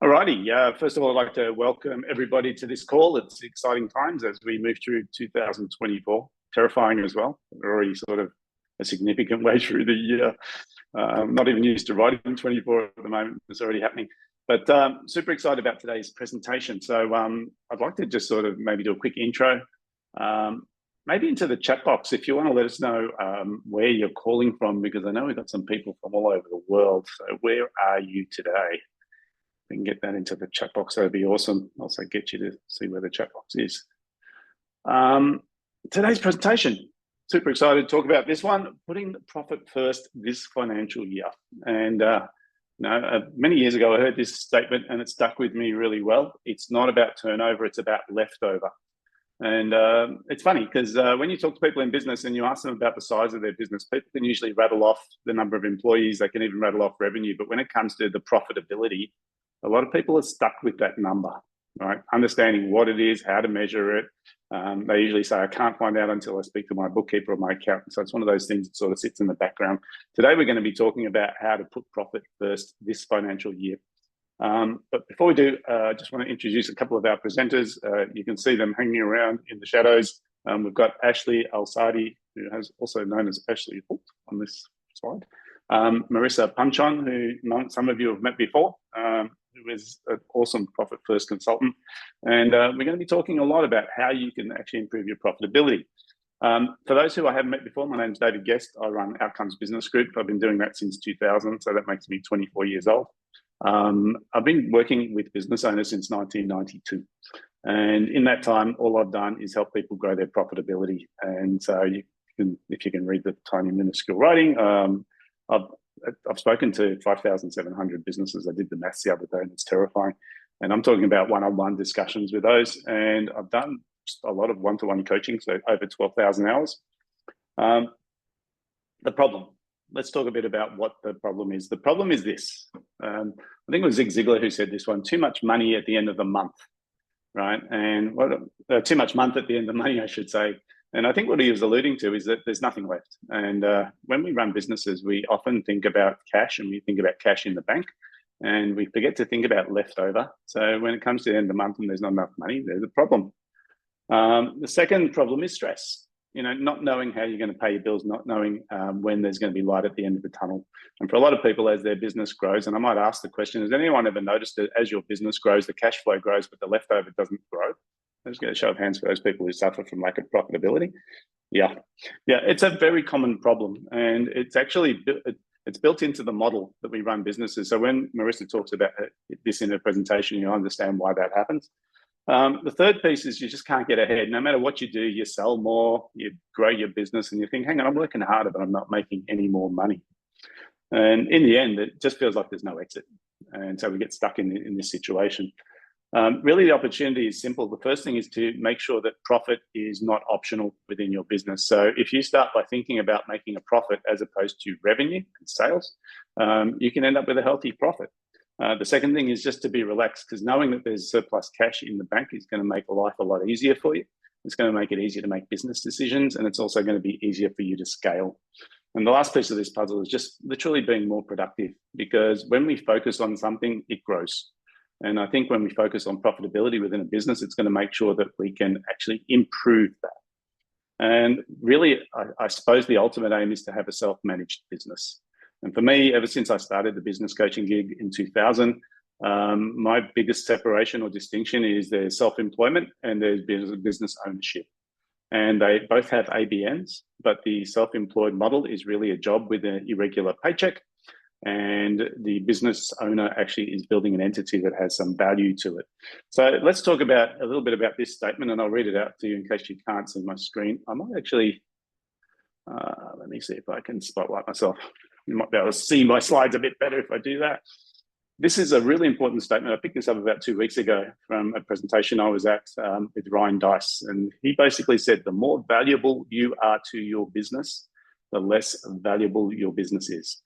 Alrighty. First of all, I'd like to welcome everybody to this call. It's exciting times as we move through 2024. Terrifying as well. We're already sort of a significant way through the year. Not even used to writing 24 at the moment. It's already happening. But super excited about today's presentation. So I'd like to just sort of maybe do a quick intro. Maybe into the chat box if you want to let us know where you're calling from, because I know we've got some people from all over the world. So where are you today? We can get that into the chat box. That'd be awesome. Also get you to see where the chat box is. Today's presentation, super excited to talk about this one, putting the profit first this financial year. And many years ago, I heard this statement and it stuck with me really well. It's not about turnover, it's about leftover. And it's funny because when you talk to people in business and you ask them about the size of their business, people can usually rattle off the number of employees, they can even rattle off revenue. But when it comes to the profitability, a lot of people are stuck with that number, right? Understanding what it is, how to measure it. They usually say, I can't find out until I speak to my bookkeeper or my accountant. So it's one of those things that sort of sits in the background. Today, we're going to be talking about how to put profit first this financial year. But before we do, I just want to introduce a couple of our presenters. You can see them hanging around in the shadows. We've got Ashley Al-Sadi, who is also known as Ashley Holt on this slide. Marissa Punchon, who some of you have met before, who is an awesome profit first consultant. And we're going to be talking a lot about how you can actually improve your profitability. For those who I haven't met before, my name is David Guest. I run Outcomes Business Group. I've been doing that since 2000, so that makes me 24 years old. I've been working with business owners since 1992. And in that time, all I've done is help people grow their profitability. And so if you can read the tiny minuscule writing, I've spoken to 5,700 businesses. I did the maths the other day and it's terrifying. And I'm talking about one-on-one discussions with those. And I've done a lot of one-to-one coaching, so over 12,000 hours. The problem, let's talk a bit about what the problem is. The problem is this. I think it was Zig Ziglar who said this one, too much money at the end of the month, right? And too much month at the end of the money, I should say. And I think what he was alluding to is that there's nothing left. And when we run businesses, we often think about cash and we think about cash in the bank and we forget to think about leftover. So when it comes to the end of the month and there's not enough money, there's a problem. The second problem is stress. Not knowing how you're going to pay your bills, not knowing when there's going to be light at the end of the tunnel. And for a lot of people, as their business grows, and I might ask the question, has anyone ever noticed that as your business grows, the cash flow grows, but the leftover doesn't grow? Let's get a show of hands for those people who suffer from lack of profitability. Yeah, it's a very common problem, and it's actually it's built into the model that we run businesses. So when Marissa talks about this in her presentation, you understand why that happens. The third piece is you just can't get ahead. No matter what you do, you sell more, you grow your business, and you think, hang on, I'm working harder, but I'm not making any more money. And in the end, it just feels like there's no exit, and so we get stuck in this situation. Really, the opportunity is simple. The first thing is to make sure that profit is not optional within your business. So if you start by thinking about making a profit as opposed to revenue and sales, you can end up with a healthy profit. The second thing is just to be relaxed, because knowing that there's surplus cash in the bank is going to make life a lot easier for you. It's going to make it easier to make business decisions, and it's also going to be easier for you to scale. And the last piece of this puzzle is just literally being more productive, because when we focus on something, it grows. And I think when we focus on profitability within a business, it's going to make sure that we can actually improve that. And really, I suppose the ultimate aim is to have a self-managed business. And for me, ever since I started the business coaching gig in 2000, my biggest separation or distinction is there's self-employment and there's business ownership. And they both have ABNs, but the self-employed model is really a job with an irregular paycheck. And the business owner actually is building an entity that has some value to it. So let's talk about a little bit about this statement, and I'll read it out to you in case you can't see my screen. I might actually, let me see if I can spotlight myself. You might be able to see my slides a bit better if I do that. This is a really important statement. I picked this up about 2 weeks ago from a presentation I was at with Ryan Dice. And he basically said, the more valuable you are to your business, the less valuable your business is.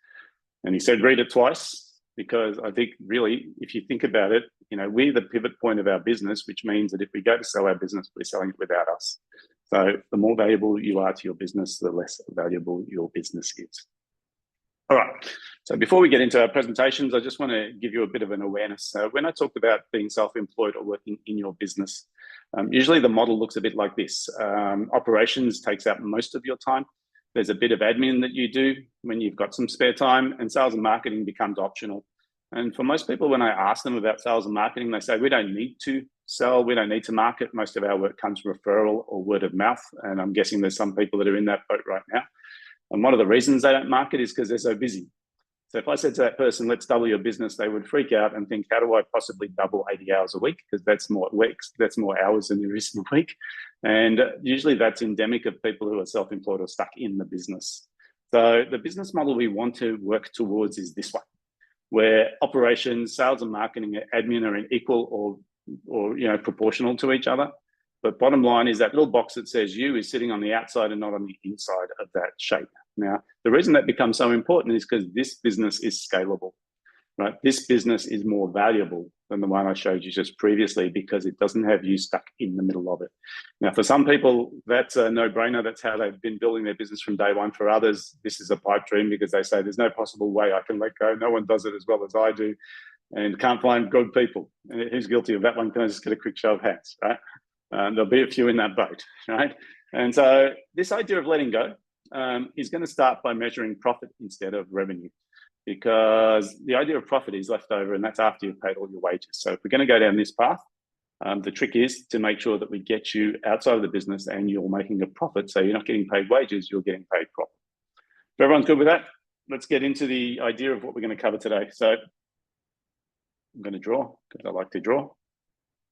And he said, read it twice, because I think really, if you think about it, we're the pivot point of our business, which means that if we go to sell our business, we're selling it without us. So the more valuable you are to your business, the less valuable your business is. All right. So before we get into our presentations, I just want to give you a bit of an awareness. So when I talked about being self-employed or working in your business, usually the model looks a bit like this. Operations takes up most of your time. There's a bit of admin that you do when you've got some spare time, and sales and marketing becomes optional. And for most people, when I ask them about sales and marketing, they say, we don't need to sell, we don't need to market. Most of our work comes from referral or word of mouth. And I'm guessing there's some people that are in that boat right now. And one of the reasons they don't market is because they're so busy. So if I said to that person, let's double your business, they would freak out and think, how do I possibly double 80 hours a week? Because that's more weeks, that's more hours than there is in a week. And usually that's endemic of people who are self-employed or stuck in the business. So the business model we want to work towards is this one, where operations, sales and marketing, admin are in equal or proportional to each other. But bottom line is that little box that says you is sitting on the outside and not on the inside of that shape. Now, the reason that becomes so important is because this business is scalable, right? This business is more valuable than the one I showed you just previously because it doesn't have you stuck in the middle of it. Now, for some people, that's a no-brainer. That's how they've been building their business from day one. For others, this is a pipe dream because they say there's no possible way I can let go. No one does it as well as I do and can't find good people. And who's guilty of that one? Can I just get a quick show of hands, right? There'll be a few in that boat, right? And so this idea of letting go is going to start by measuring profit instead of revenue, because the idea of profit is left over, and that's after you've paid all your wages. So if we're going to go down this path, the trick is to make sure that we get you outside of the business and you're making a profit. So you're not getting paid wages, you're getting paid profit. If everyone's good with that, let's get into the idea of what we're going to cover today. So I'm going to draw because I like to draw.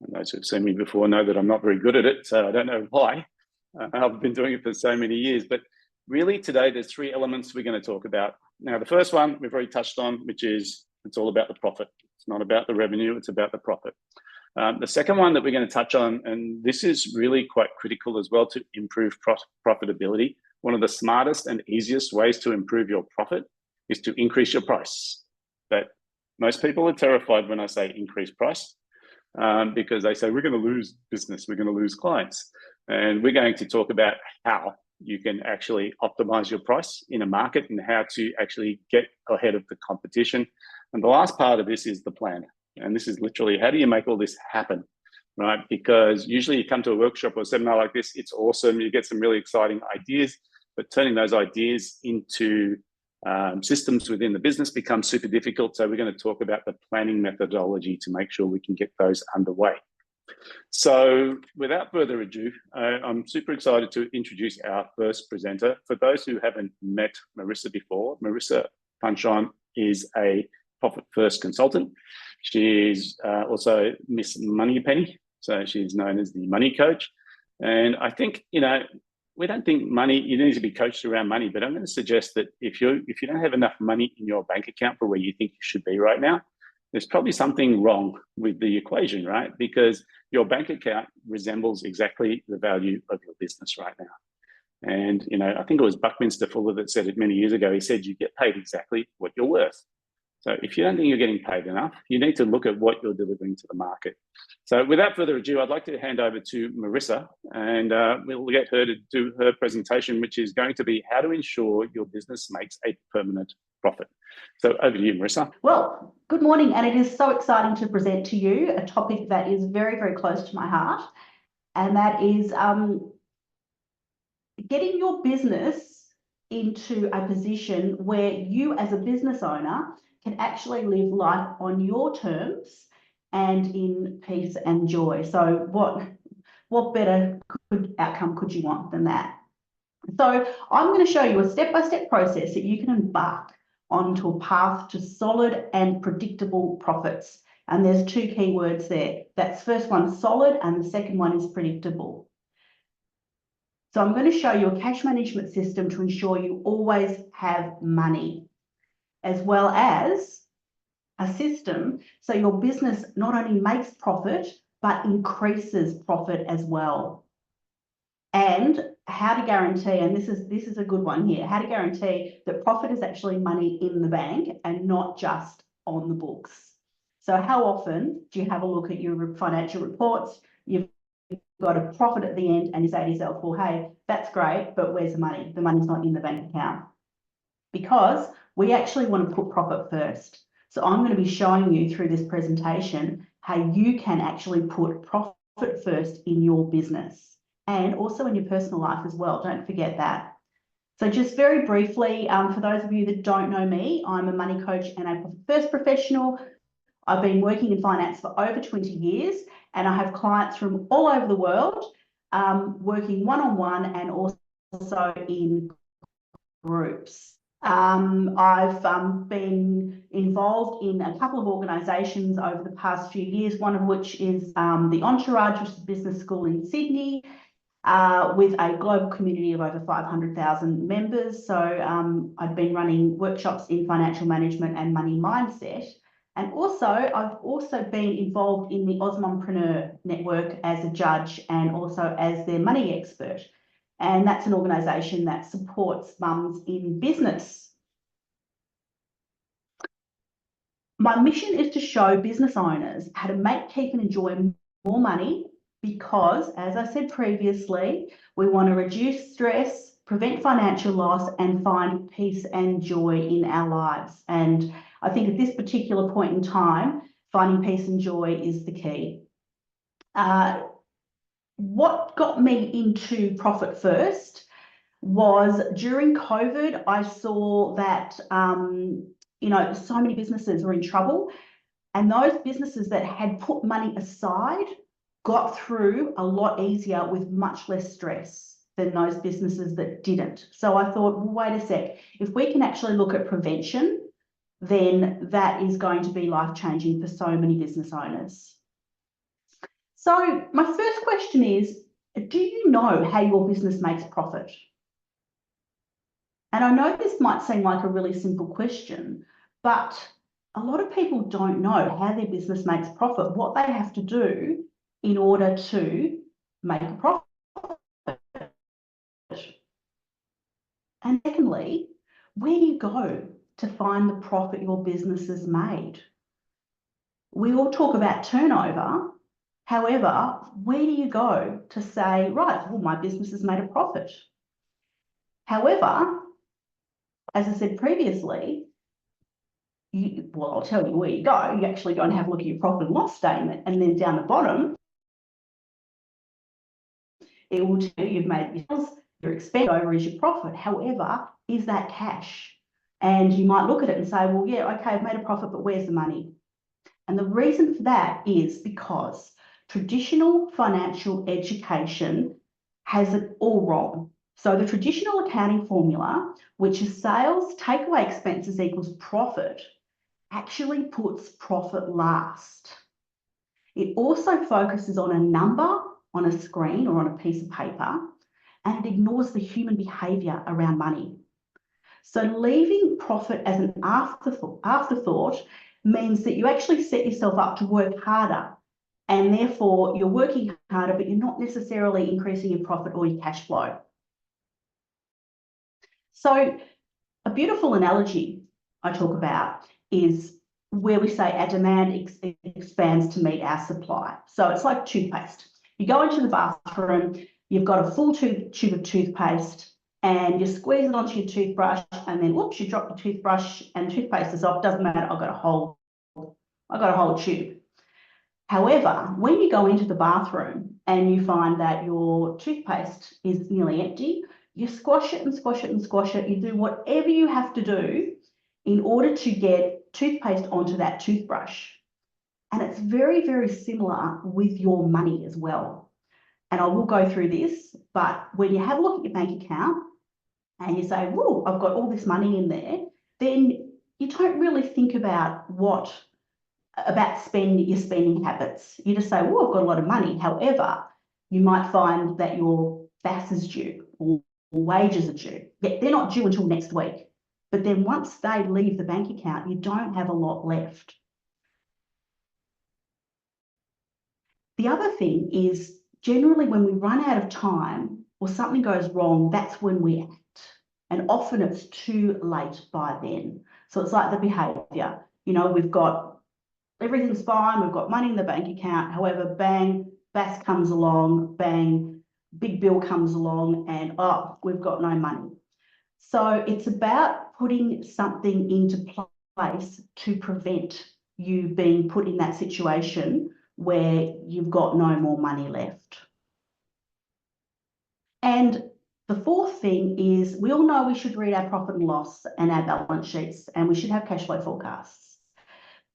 And those who've seen me before know that I'm not very good at it, so I don't know why. I've been doing it for so many years. But really today, there's three elements we're going to talk about. Now, the first one we've already touched on, which is it's all about the profit. It's not about the revenue, it's about the profit. The second one that we're going to touch on, and this is really quite critical as well to improve profitability. One of the smartest and easiest ways to improve your profit is to increase your price. But most people are terrified when I say increase price. Because they say, we're going to lose business, we're going to lose clients. And we're going to talk about how you can actually optimize your price in a market and how to actually get ahead of the competition. And the last part of this is the plan. And this is literally, how do you make all this happen, right? Because usually you come to a workshop or a seminar like this, it's awesome, you get some really exciting ideas, but turning those ideas into systems within the business becomes super difficult. So we're going to talk about the planning methodology to make sure we can get those underway. So without further ado, I'm super excited to introduce our first presenter. For those who haven't met Marissa before, Marissa Panchon is a Profit First consultant. She's also Miss Moneypenny. So she's known as the money coach. And I think, we don't think money, you need to be coached around money, but I'm going to suggest that if you don't have enough money in your bank account for where you think you should be right now, there's probably something wrong with the equation, right? Because your bank account resembles exactly the value of your business right now. And, I think it was Buckminster Fuller that said it many years ago. He said, you get paid exactly what you're worth. So if you don't think you're getting paid enough, you need to look at what you're delivering to the market. So without further ado, I'd like to hand over to Marissa, and we'll get her to do her presentation, which is going to be how to ensure your business makes a permanent profit. So over to you, Marissa. Well, good morning, and it is so exciting to present to you a topic that is very, very close to my heart, and that is getting your business into a position where you as a business owner can actually live life on your terms and in peace and joy. So what better outcome could you want than that? So I'm going to show you a step-by-step process that you can embark onto a path to solid and predictable profits. And there's two key words there. That's first one, solid, and the second one is predictable. So I'm going to show you a cash management system to ensure you always have money, as well as a system so your business not only makes profit, but increases profit as well. And how to guarantee, and this is a good one here, how to guarantee that profit is actually money in the bank and not just on the books. So how often do you have a look at your financial reports, you've got a profit at the end, and you say to yourself, well, hey, that's great, but where's the money? The money's not in the bank account. because we actually want to put profit first. So I'm going to be showing you through this presentation how you can actually put profit first in your business and also in your personal life as well. Don't forget that. So just very briefly, for those of you that don't know me, I'm a money coach and a profit first professional. I've been working in finance for over 20 years, and I have clients from all over the world, working one-on-one and also in groups. I've been involved in a couple of organisations over the past few years, one of which is the Entourage, which is a business school in Sydney, with a global community of over 500,000 members. So I've been running workshops in financial management and money mindset. And also, I've also been involved in the Osmompreneur Network as a judge and also as their money expert. And that's an organisation that supports mums in business. My mission is to show business owners how to make, keep and enjoy more money because, as I said previously, we want to reduce stress, prevent financial loss and find peace and joy in our lives. And I think at this particular point in time, finding peace and joy is the key. What got me into Profit First was during COVID, I saw that, so many businesses were in trouble, and those businesses that had put money aside got through a lot easier with much less stress than those businesses that didn't. So I thought, well, wait a sec, if we can actually look at prevention, then that is going to be life-changing for so many business owners. So my first question is, do you know how your business makes profit? And I know this might seem like a really simple question, but a lot of people don't know how their business makes profit, what they have to do in order to make a profit. And secondly, where do you go to find the profit your business has made? We all talk about turnover. However, where do you go to say, right, well, my business has made a profit? However, as I said previously, I'll tell you where you go. You actually go and have a look at your profit and loss statement, and then down the bottom, it will tell you you've made your sales, your expense over is your profit. However, is that cash? And you might look at it and say, well, yeah, okay, I've made a profit, but where's the money? And the reason for that is because traditional financial education has it all wrong. So the traditional accounting formula, which is sales take away expenses equals profit, actually puts profit last. It also focuses on a number on a screen or on a piece of paper, and it ignores the human behaviour around money. So leaving profit as an afterthought means that you actually set yourself up to work harder, and therefore you're working harder, but you're not necessarily increasing your profit or your cash flow. So a beautiful analogy I talk about is where we say our demand expands to meet our supply. So it's like toothpaste. You go into the bathroom, you've got a full tube of toothpaste, and you squeeze it onto your toothbrush, and then whoops, you drop the toothbrush and toothpaste is off. Doesn't matter, I've got a whole tube. However, when you go into the bathroom and you find that your toothpaste is nearly empty, you squash it and squash it and squash it. You do whatever you have to do in order to get toothpaste onto that toothbrush. And it's very, very similar with your money as well. And I will go through this, but when you have a look at your bank account and you say, whoa, I've got all this money in there, then you don't really think about your spending habits. You just say, well, I've got a lot of money. However, you might find that your BAS is due or wages are due. Yet they're not due until next week. But then once they leave the bank account, you don't have a lot left. The other thing is generally when we run out of time or something goes wrong, that's when we act. And often it's too late by then. So it's like the behaviour. We've got everything's fine, we've got money in the bank account. However, bang, BAS comes along, bang, big bill comes along, and we've got no money. So it's about putting something into place to prevent you being put in that situation where you've got no more money left. And the fourth thing is, we all know we should read our profit and loss and our balance sheets, and we should have cash flow forecasts.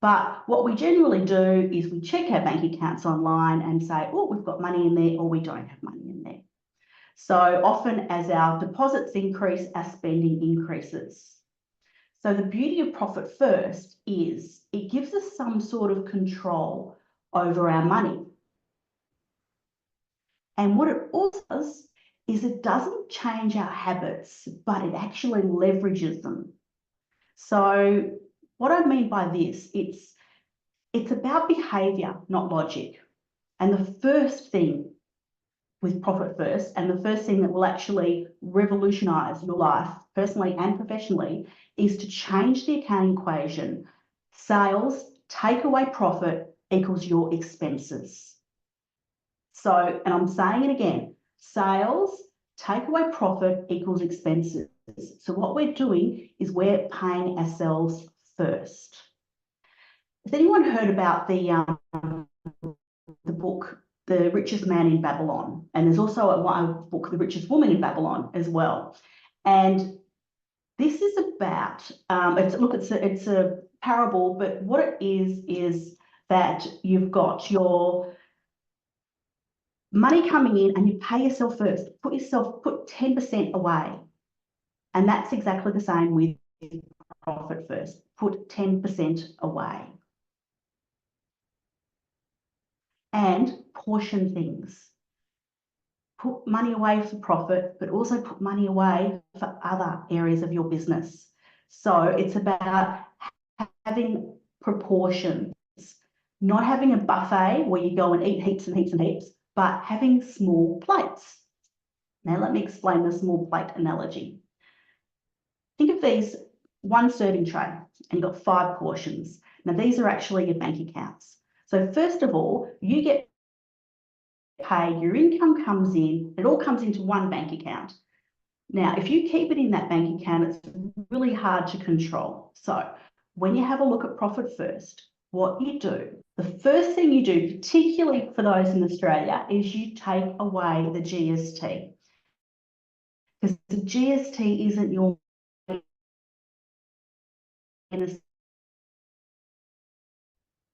But what we generally do is we check our bank accounts online and say, oh, we've got money in there, or we don't have money in there. So often as our deposits increase, our spending increases. So the beauty of Profit First is it gives us some sort of control over our money. And what it also does is it doesn't change our habits, but it actually leverages them. So what I mean by this, it's about behavior, not logic. And the first thing with Profit First, and the first thing that will actually revolutionize your life, personally and professionally, is to change the accounting equation. Sales take away profit equals your expenses. So, and I'm saying it again, sales take away profit equals expenses. So what we're doing is we're paying ourselves first. Has anyone heard about the book, The Richest Man in Babylon? And there's also a book, The Richest Woman in Babylon, as well. And this is about, it's a parable, but what it is that you've got your money coming in and you pay yourself first. Put 10% away. And that's exactly the same with Profit First. Put 10% away. And portion things. Put money away for profit, but also put money away for other areas of your business. So it's about having proportions, not having a buffet where you go and eat heaps and heaps and heaps, but having small plates. Now let me explain the small plate analogy. Think of these, one serving tray, and you've got 5 portions. Now these are actually your bank accounts. So first of all, you get paid, your income comes in, it all comes into one bank account. Now, if you keep it in that bank account, it's really hard to control. So when you have a look at Profit First, what you do, the first thing you do, particularly for those in Australia, is you take away the GST. Because the GST isn't your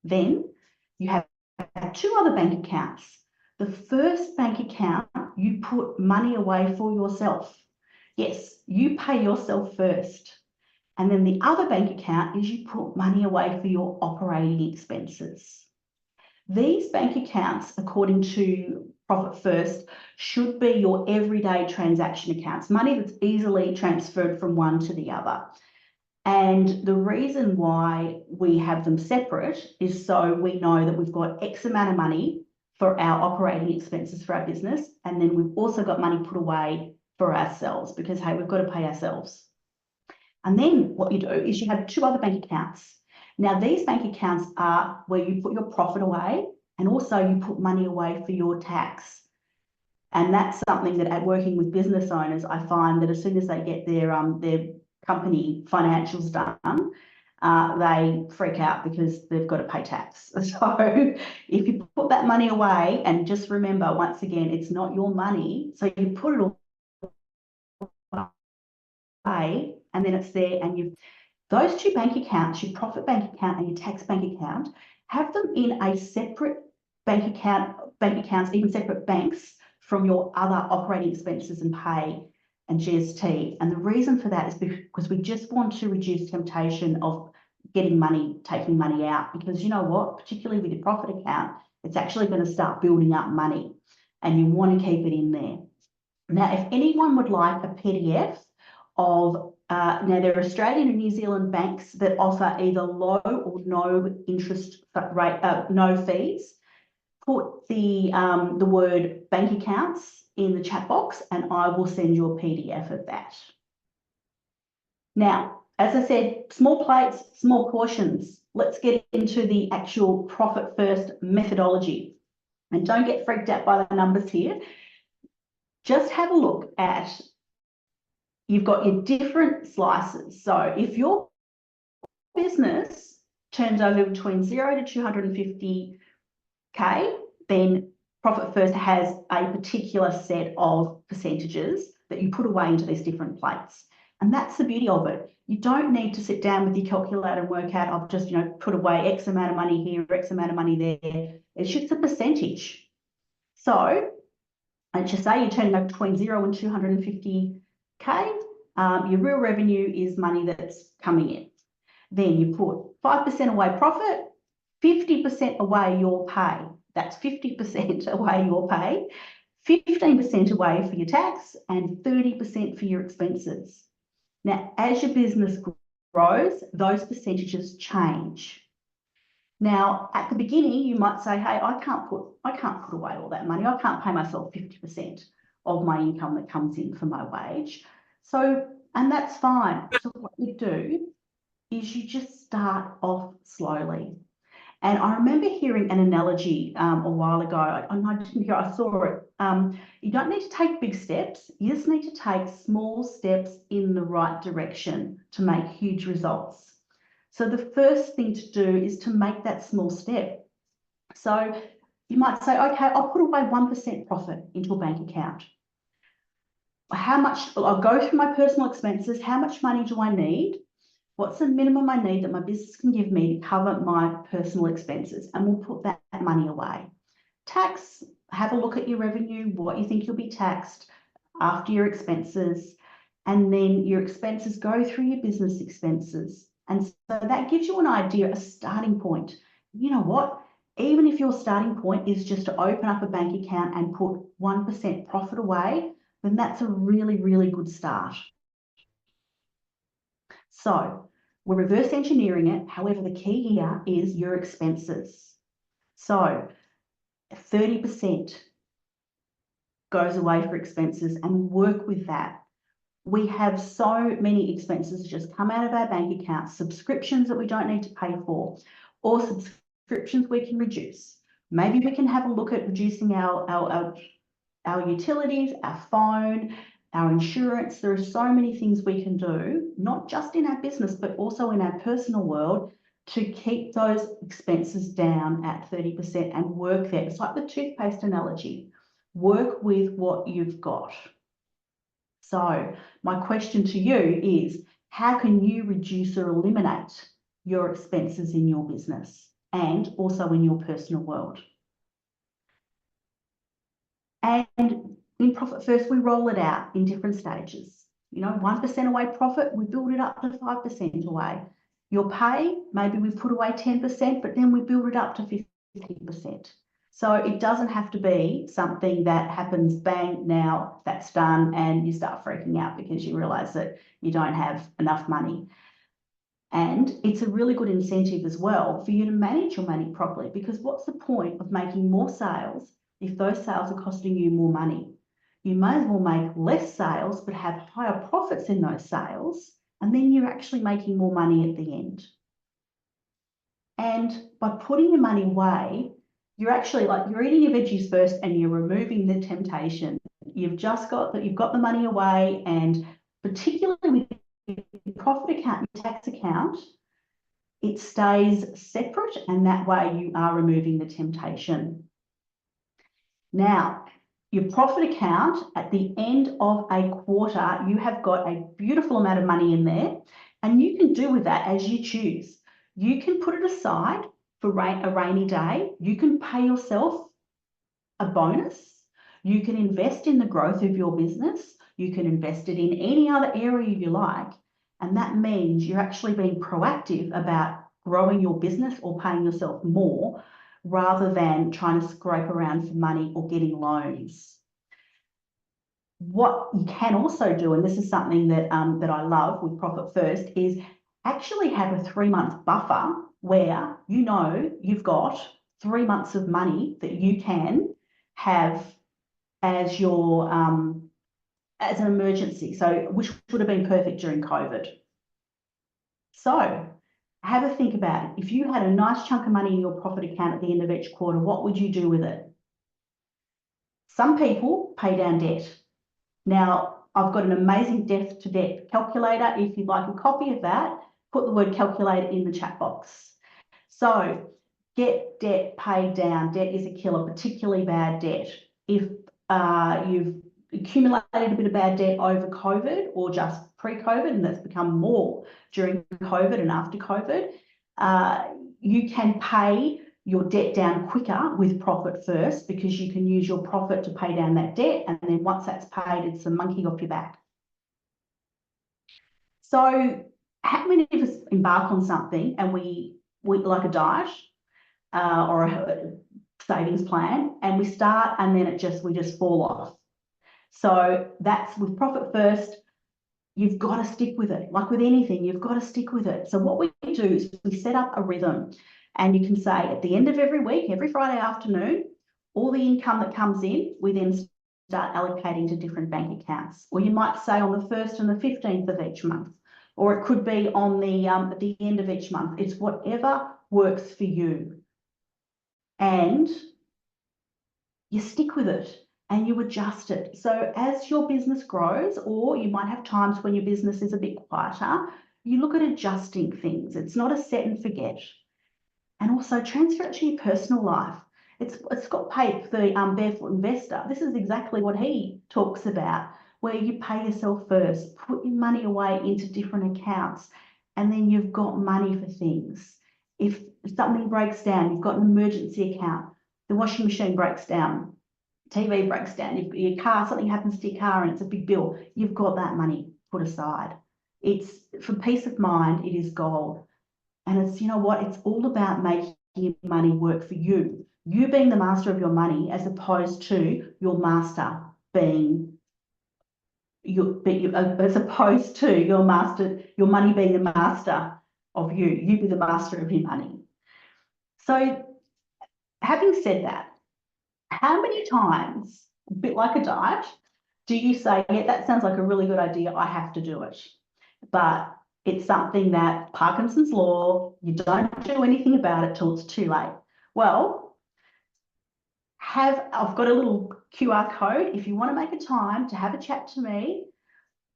then you have 2 other bank accounts. The first bank account, you put money away for yourself. Yes, you pay yourself first. And then the other bank account is you put money away for your operating expenses. These bank accounts, according to Profit First, should be your everyday transaction accounts, money that's easily transferred from one to the other. And the reason why we have them separate is so we know that we've got X amount of money for our operating expenses for our business. And then we've also got money put away for ourselves because, hey, we've got to pay ourselves. And then what you do is you have 2 other bank accounts. Now, these bank accounts are where you put your profit away and also you put money away for your tax. And that's something that at working with business owners, I find that as soon as they get their company financials done, they freak out because they've got to pay tax. So if you put that money away, and just remember, once again, it's not your money. So you put it away and then it's there, and those 2 bank accounts, your profit bank account and your tax bank account, have them in a separate bank accounts, even separate banks from your other operating expenses and pay and GST. And the reason for that is because we just want to reduce temptation of getting money, taking money out, because you know what, particularly with your profit account, it's actually going to start building up money and you want to keep it in there. Now, if anyone would like a PDF of, now there are Australian and New Zealand banks that offer either low or no interest rate, no fees. Put the word bank accounts in the chat box and I will send you a PDF of that. Now, as I said, small plates, small portions. Let's get into the actual Profit First methodology. And don't get freaked out by the numbers here. Just have a look at you've got your different slices. So if your business turns over between 0 to 250K, then Profit First has a particular set of percentages that you put away into these different plates. And that's the beauty of it. You don't need to sit down with your calculator and work out, I've just, put away X amount of money here, X amount of money there. It's just a percentage. So let's just say you're turning over between 0 and 250K. Your real revenue is money that's coming in. Then you put 5% away profit, 50% away your pay. That's 50% away your pay, 15% away for your tax, and 30% for your expenses. Now, as your business grows, those percentages change. Now, at the beginning, you might say, hey, I can't put away all that money. I can't pay myself 50% of my income that comes in for my wage. So, and that's fine. So what you do is you just start off slowly. And I remember hearing an analogy a while ago, I didn't hear, I saw it. You don't need to take big steps. You just need to take small steps in the right direction to make huge results. So the first thing to do is to make that small step. So you might say, okay, I'll put away 1% profit into a bank account. How much, I'll go through my personal expenses. How much money do I need? What's the minimum I need that my business can give me to cover my personal expenses? And we'll put that money away. Tax, have a look at your revenue, what you think you'll be taxed after your expenses, and then your expenses go through your business expenses. And so that gives you an idea, a starting point. You know what? Even if your starting point is just to open up a bank account and put 1% profit away, then that's a really, really good start. So we're reverse engineering it. However, the key here is your expenses. So 30% goes away for expenses, and work with that. We have so many expenses just come out of our bank account, subscriptions that we don't need to pay for, or subscriptions we can reduce. Maybe we can have a look at reducing our utilities, our phone, our insurance. There are so many things we can do, not just in our business, but also in our personal world, to keep those expenses down at 30% and work there. It's like the toothpaste analogy. Work with what you've got. So my question to you is, how can you reduce or eliminate your expenses in your business and also in your personal world? And in Profit First, we roll it out in different stages. 1% away profit, we build it up to 5% away. Your pay, maybe we put away 10%, but then we build it up to 50%. So it doesn't have to be something that happens, bang, now that's done, and you start freaking out because you realise that you don't have enough money. And it's a really good incentive as well for you to manage your money properly, because what's the point of making more sales if those sales are costing you more money? You may as well make less sales, but have higher profits in those sales, and then you're actually making more money at the end. And by putting your money away, you're actually you're eating your veggies first and you're removing the temptation. You've got the money away, and particularly with your profit account, your tax account, it stays separate, and that way you are removing the temptation. Now, your profit account, at the end of a quarter, you have got a beautiful amount of money in there, and you can do with that as you choose. You can put it aside for a rainy day. You can pay yourself a bonus. You can invest in the growth of your business. You can invest it in any other area you like. And that means you're actually being proactive about growing your business or paying yourself more, rather than trying to scrape around for money or getting loans. What you can also do, and this is something that I love with Profit First, is actually have a 3-month buffer where you've got 3 months of money that you can have as your as an emergency. So which would have been perfect during COVID. So have a think about it. If you had a nice chunk of money in your profit account at the end of each quarter, what would you do with it? Some people pay down debt. Now, I've got an amazing debt to debt calculator. If you'd like a copy of that, put the word calculator in the chat box. So get debt paid down. Debt is a killer, particularly bad debt. If you've accumulated a bit of bad debt over COVID or just pre-COVID, and that's become more during COVID and after COVID, you can pay your debt down quicker with Profit First, because you can use your profit to pay down that debt, and then once that's paid, it's a monkey off your back. So how many of us embark on something and we like a diet or a savings plan, and we start and then we just fall off? So that's with Profit First. You've got to stick with it. Like with anything, you've got to stick with it. So what we do is we set up a rhythm, and you can say at the end of every week, every Friday afternoon, all the income that comes in, we then start allocating to different bank accounts. Or you might say on the 1st and the 15th of each month, or it could be on the at the end of each month. It's whatever works for you. And you stick with it and you adjust it. So as your business grows, or you might have times when your business is a bit quieter, you look at adjusting things. It's not a set and forget. And also transfer it to your personal life. It's Scott Pape, the Barefoot Investor. This is exactly what he talks about, where you pay yourself first, put your money away into different accounts, and then you've got money for things. If something breaks down, you've got an emergency account. The washing machine breaks down, TV breaks down, your car, something happens to your car and it's a big bill, you've got that money put aside. It's for peace of mind, it is gold. And it's, you know what, it's all about making your money work for you. You being the master of your money, as opposed to your master being as opposed to your money being the master of you. You be the master of your money. So having said that, how many times, a bit like a diet, do you say, yeah, that sounds like a really good idea, I have to do it? But it's something that Parkinson's law, you don't do anything about it till it's too late. Well, I've got a little QR code. If you want to make a time to have a chat to me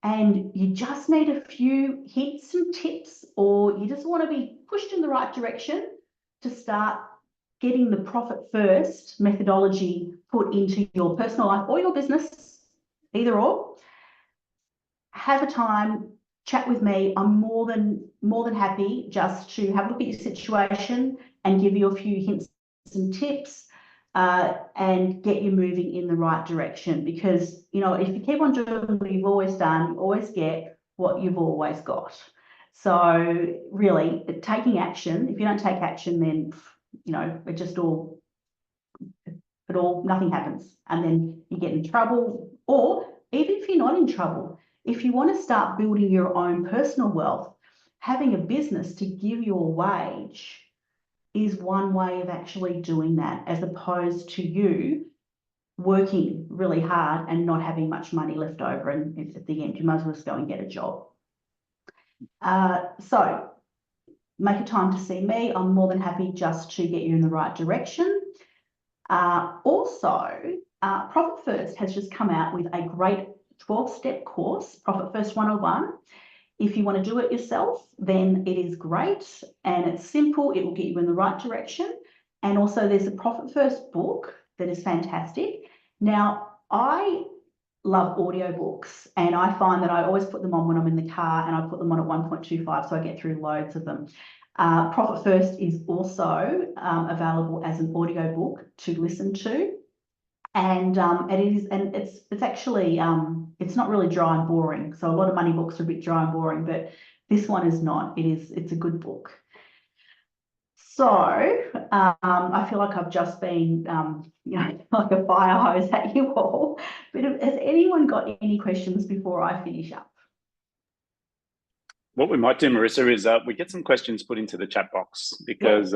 and you just need a few hints and tips, or you just want to be pushed in the right direction to start getting the Profit First methodology put into your personal life or your business, either or, have a time, chat with me. I'm more than happy just to have a look at your situation and give you a few hints and tips and get you moving in the right direction. Because, you know, if you keep on doing what you've always done, you always get what you've always got. So really, taking action, if you don't take action, then, you know, nothing happens. And then you get in trouble. Or even if you're not in trouble, if you want to start building your own personal wealth, having a business to give you a wage is one way of actually doing that, as opposed to you working really hard and not having much money left over. And at the end, you might as well just go and get a job. So make a time to see me. I'm more than happy just to get you in the right direction. Also, Profit First has just come out with a great 12-step course, Profit First 101. If you want to do it yourself, then it is great and it's simple. It will get you in the right direction. And also there's a Profit First book that is fantastic. Now, I love audiobooks, and I find that I always put them on when I'm in the car, and I put them on at 1.25, so I get through loads of them. Profit First is also available as an audiobook to listen to. And it's actually it's not really dry and boring. So a lot of money books are a bit dry and boring, but this one is not. It's a good book. So I feel like I've just been you know, like a fire hose at you all. But has anyone got any questions before I finish up? What we might do, Marissa, is we get some questions put into the chat box, because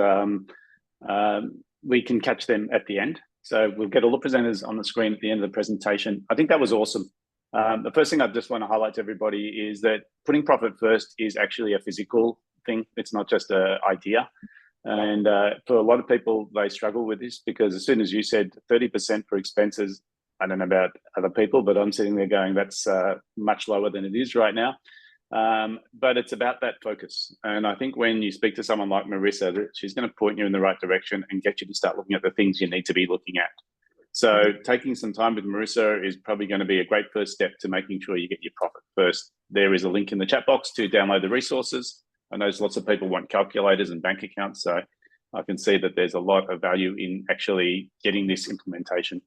we can catch them at the end. So we'll get all the presenters on the screen at the end of the presentation. I think that was awesome. The first thing I just want to highlight to everybody is that putting profit first is actually a physical thing. It's not just an idea. And for a lot of people, they struggle with this, because as soon as you said 30% for expenses, I don't know about other people, but I'm sitting there going, that's much lower than it is right now. But it's about that focus. And I think when you speak to someone like Marissa, she's going to point you in the right direction and get you to start looking at the things you need to be looking at. So taking some time with Marissa is probably going to be a great first step to making sure you get your profit first. There is a link in the chat box to download the resources. I know lots of people want calculators and bank accounts, so I can see that there's a lot of value in actually getting this implementation.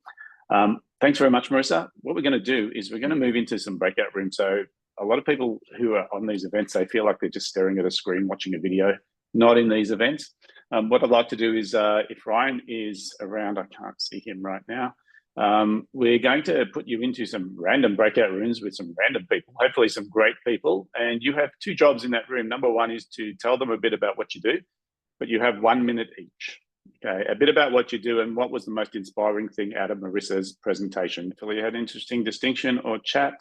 Thanks very much, Marissa. What we're going to do is we're going to move into some breakout rooms. So a lot of people who are on these events, they feel like they're just staring at a screen watching a video, not in these events. What I'd like to do is, if Ryan is around, I can't see him right now, we're going to put you into some random breakout rooms with some random people, hopefully some great people. And you have two jobs in that room. Number one is to tell them a bit about what you do, but you have 1 minute each. Okay, a bit about what you do and what was the most inspiring thing out of Marissa's presentation. If you had interesting distinction or chat,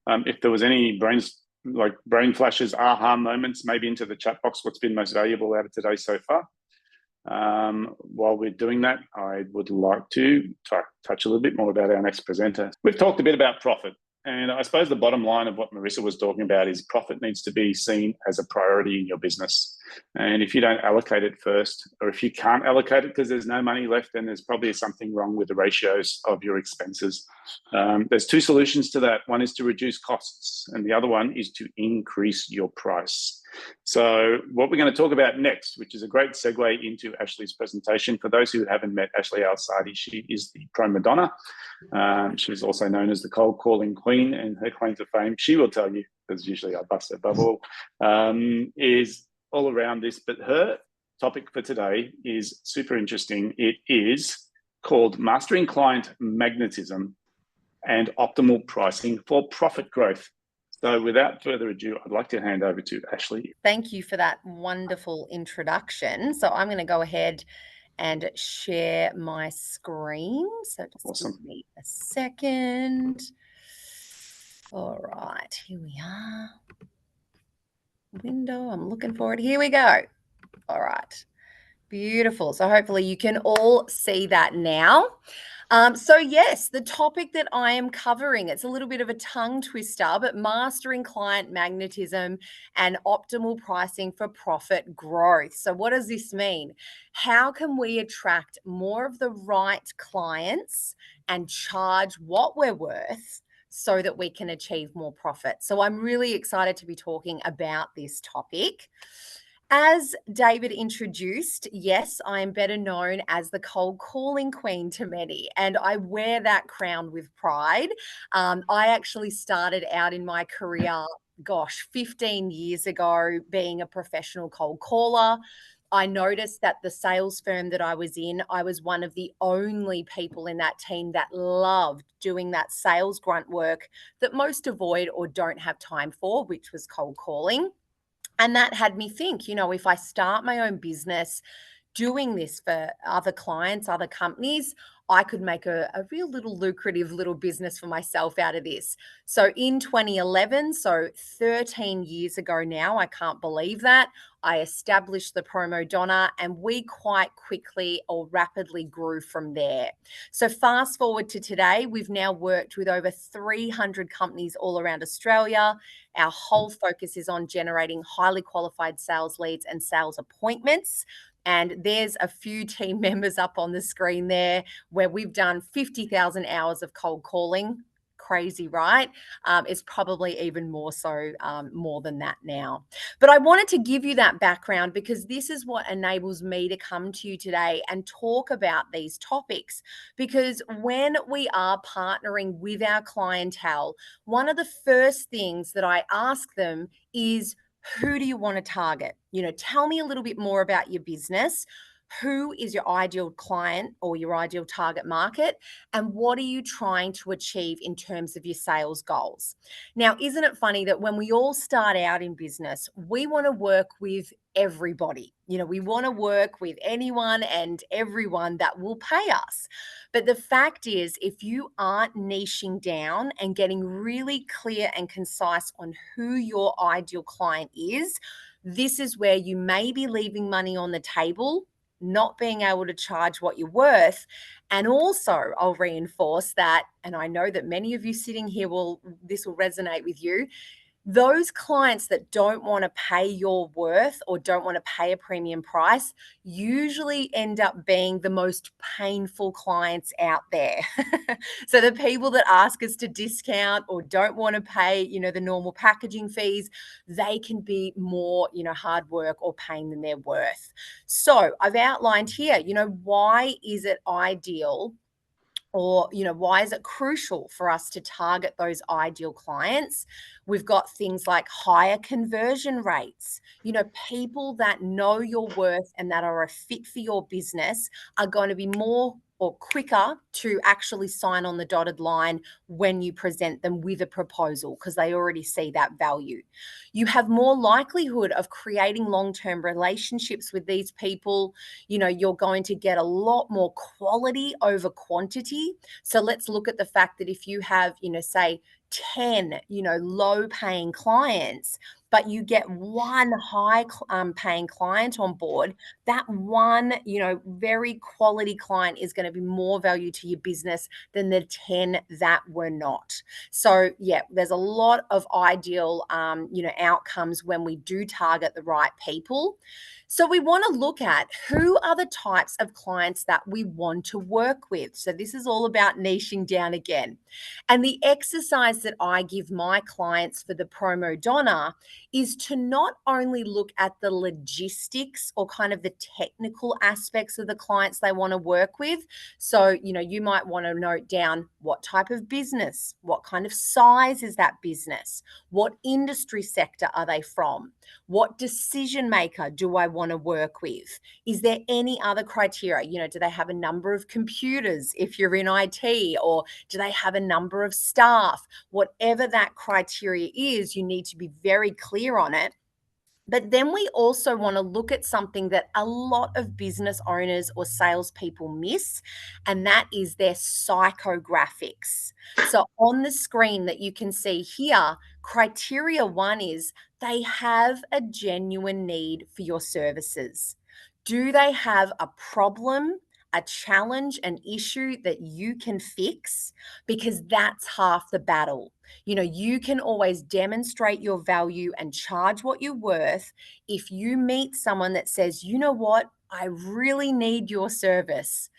if there was any brain flashes, aha moments, maybe into the chat box, what's been most valuable out of today so far. While we're doing that, I would like to touch a little bit more about our next presenter. We've talked a bit about profit. And I suppose the bottom line of what Marissa was talking about is profit needs to be seen as a priority in your business. And if you don't allocate it first, or if you can't allocate it because there's no money left, then there's probably something wrong with the ratios of your expenses. There's two solutions to that. One is to reduce costs, and the other one is to increase your price. So what we're going to talk about next, which is a great segue into Ashley's presentation. For those who haven't met Ashley Al-Sadi, she is the Pro Madonna. She's also known as the cold calling queen, and her claim to fame, she will tell you, because usually I bust her bubble, is all around this. But her topic for today is super interesting. It is called Mastering Client Magnetism and Optimal Pricing for Profit Growth. So without further ado, I'd like to hand over to Ashley. Thank you for that wonderful introduction. So I'm going to go ahead and share my screen. So just give me a second. All right, here we are. Window, I'm looking for it. Here we go. All right, beautiful. So hopefully you can all see that now. So yes, the topic that I am covering, it's a little bit of a tongue twister, but mastering client magnetism and optimal pricing for profit growth. So what does this mean? How can we attract more of the right clients and charge what we're worth so that we can achieve more profit? So I'm really excited to be talking about this topic. As David introduced, yes, I am better known as the cold calling queen to many, and I wear that crown with pride. I actually started out in my career, 15 years ago, being a professional cold caller. I noticed that the sales firm that I was in, I was one of the only people in that team that loved doing that sales grunt work that most avoid or don't have time for, which was cold calling. And that had me think, if I start my own business doing this for other clients, other companies, I could make a real little lucrative little business for myself out of this. So in 2011, so 13 years ago now, I can't believe that, I established the Pro Madonna, and we quite quickly or rapidly grew from there. So fast forward to today, we've now worked with over 300 companies all around Australia. Our whole focus is on generating highly qualified sales leads and sales appointments. And there's a few team members up on the screen there where we've done 50,000 hours of cold calling. Crazy, right? It's probably even more so, more than that now. But I wanted to give you that background because this is what enables me to come to you today and talk about these topics. Because when we are partnering with our clientele, one of the first things that I ask them is, who do you want to target? Tell me a little bit more about your business. Who is your ideal client or your ideal target market? And what are you trying to achieve in terms of your sales goals? Now, isn't it funny that when we all start out in business, we want to work with everybody? We want to work with anyone and everyone that will pay us. But the fact is, if you aren't niching down and getting really clear and concise on who your ideal client is, this is where you may be leaving money on the table, not being able to charge what you're worth. And also, I'll reinforce that, and I know that many of you sitting here this will resonate with you. Those clients that don't want to pay your worth or don't want to pay a premium price usually end up being the most painful clients out there. So the people that ask us to discount or don't want to pay, the normal packaging fees, they can be more, hard work or pain than they're worth. So I've outlined here, why is it ideal, or why is it crucial for us to target those ideal clients? We've got things like higher conversion rates. People that know your worth and that are a fit for your business are going to be more or quicker to actually sign on the dotted line when you present them with a proposal, because they already see that value. You have more likelihood of creating long-term relationships with these people. You're going to get a lot more quality over quantity. So let's look at the fact that if you have, say 10, low paying clients, but you get one high paying client on board, that one, very quality client is going to be more value to your business than the 10 that were not. So yeah, there's a lot of ideal, outcomes when we do target the right people. So we want to look at who are the types of clients that we want to work with. So this is all about niching down again. And the exercise that I give my clients for the Promo Donna is to not only look at the logistics or kind of the technical aspects of the clients they want to work with. So, you might want to note down what type of business, what kind of size is that business, what industry sector are they from, what decision maker do I want to work with? Is there any other criteria? Do they have a number of computers if you're in IT, or do they have a number of staff? Whatever that criteria is, you need to be very clear on it. But then we also want to look at something that a lot of business owners or salespeople miss, and that is their psychographics. So on the screen that you can see here, criteria 1 is they have a genuine need for your services. Do they have a problem, a challenge, an issue that you can fix? Because that's half the battle. You can always demonstrate your value and charge what you're worth if you meet someone that says, you know what, I really need your service.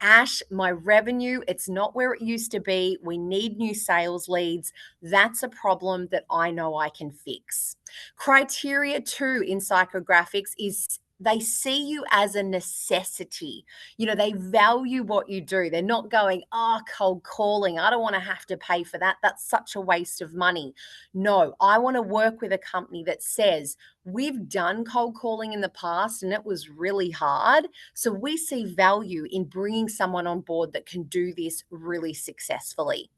Ash, my revenue, it's not where it used to be. We need new sales leads. That's a problem that I know I can fix. Criteria 2 in psychographics is they see you as a necessity. They value what you do. They're not going, cold calling, I don't want to have to pay for that. That's such a waste of money. No, I want to work with a company that says, we've done cold calling in the past and it was really hard. So we see value in bringing someone on board that can do this really successfully.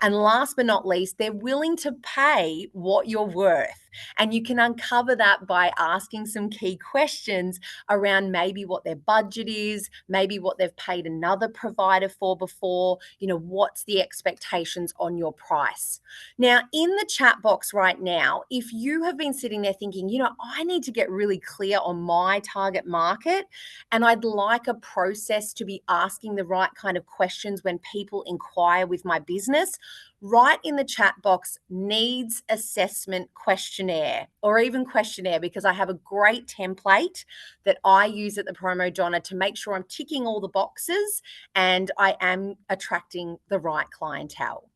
And last but not least, they're willing to pay what you're worth. And you can uncover that by asking some key questions around maybe what their budget is, maybe what they've paid another provider for before, what's the expectations on your price. Now, in the chat box right now, if you have been sitting there thinking, I need to get really clear on my target market, and I'd like a process to be asking the right kind of questions when people inquire with my business, write in the chat box needs assessment questionnaire, or even questionnaire, because I have a great template that I use at the Promo Donna to make sure I'm ticking all the boxes and I am attracting the right clientele.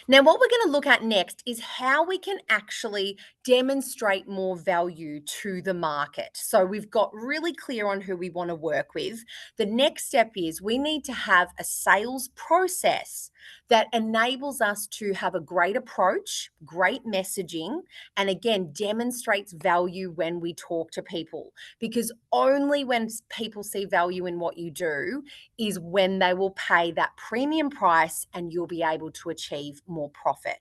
Now, what we're going to look at next is how we can actually demonstrate more value to the market. So we've got really clear on who we want to work with. The next step is we need to have a sales process that enables us to have a great approach, great messaging, and again, demonstrates value when we talk to people. Because only when people see value in what you do is when they will pay that premium price and you'll be able to achieve more profit.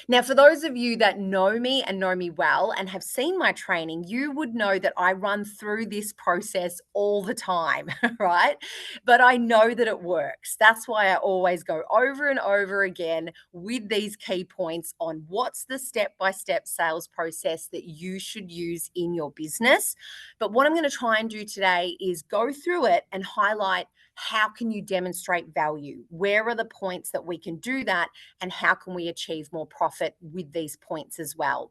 Now, for those of you that know me and know me well and have seen my training, you would know that I run through this process all the time, right? But I know that it works. That's why I always go over and over again with these key points on what's the step-by-step sales process that you should use in your business. But what I'm going to try and do today is go through it and highlight how can you demonstrate value? Where are the points that we can do that? And how can we achieve more profit with these points as well?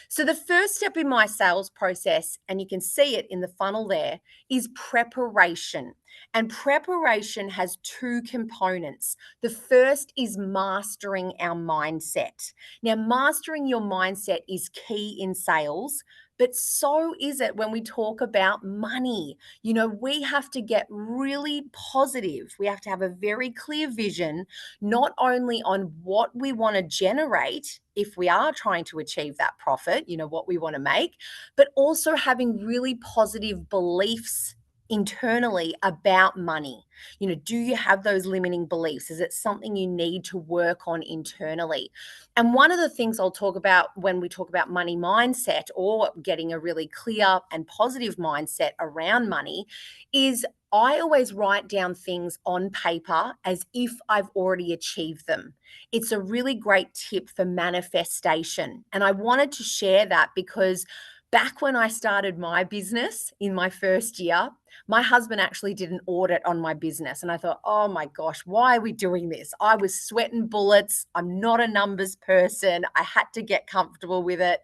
So the first step in my sales process, and you can see it in the funnel there, is preparation. And preparation has two components. The first is mastering our mindset. Now, mastering your mindset is key in sales, but so is it when we talk about money. You know, we have to get really positive. We have to have a very clear vision, not only on what we want to generate if we are trying to achieve that profit, you know, what we want to make, but also having really positive beliefs internally about money. You know, do you have those limiting beliefs? Is it something you need to work on internally? And one of the things I'll talk about when we talk about money mindset or getting a really clear and positive mindset around money is I always write down things on paper as if I've already achieved them. It's a really great tip for manifestation. And I wanted to share that because back when I started my business in my first year, my husband actually did an audit on my business. And I thought, oh my gosh, why are we doing this? I was sweating bullets. I'm not a numbers person. I had to get comfortable with it.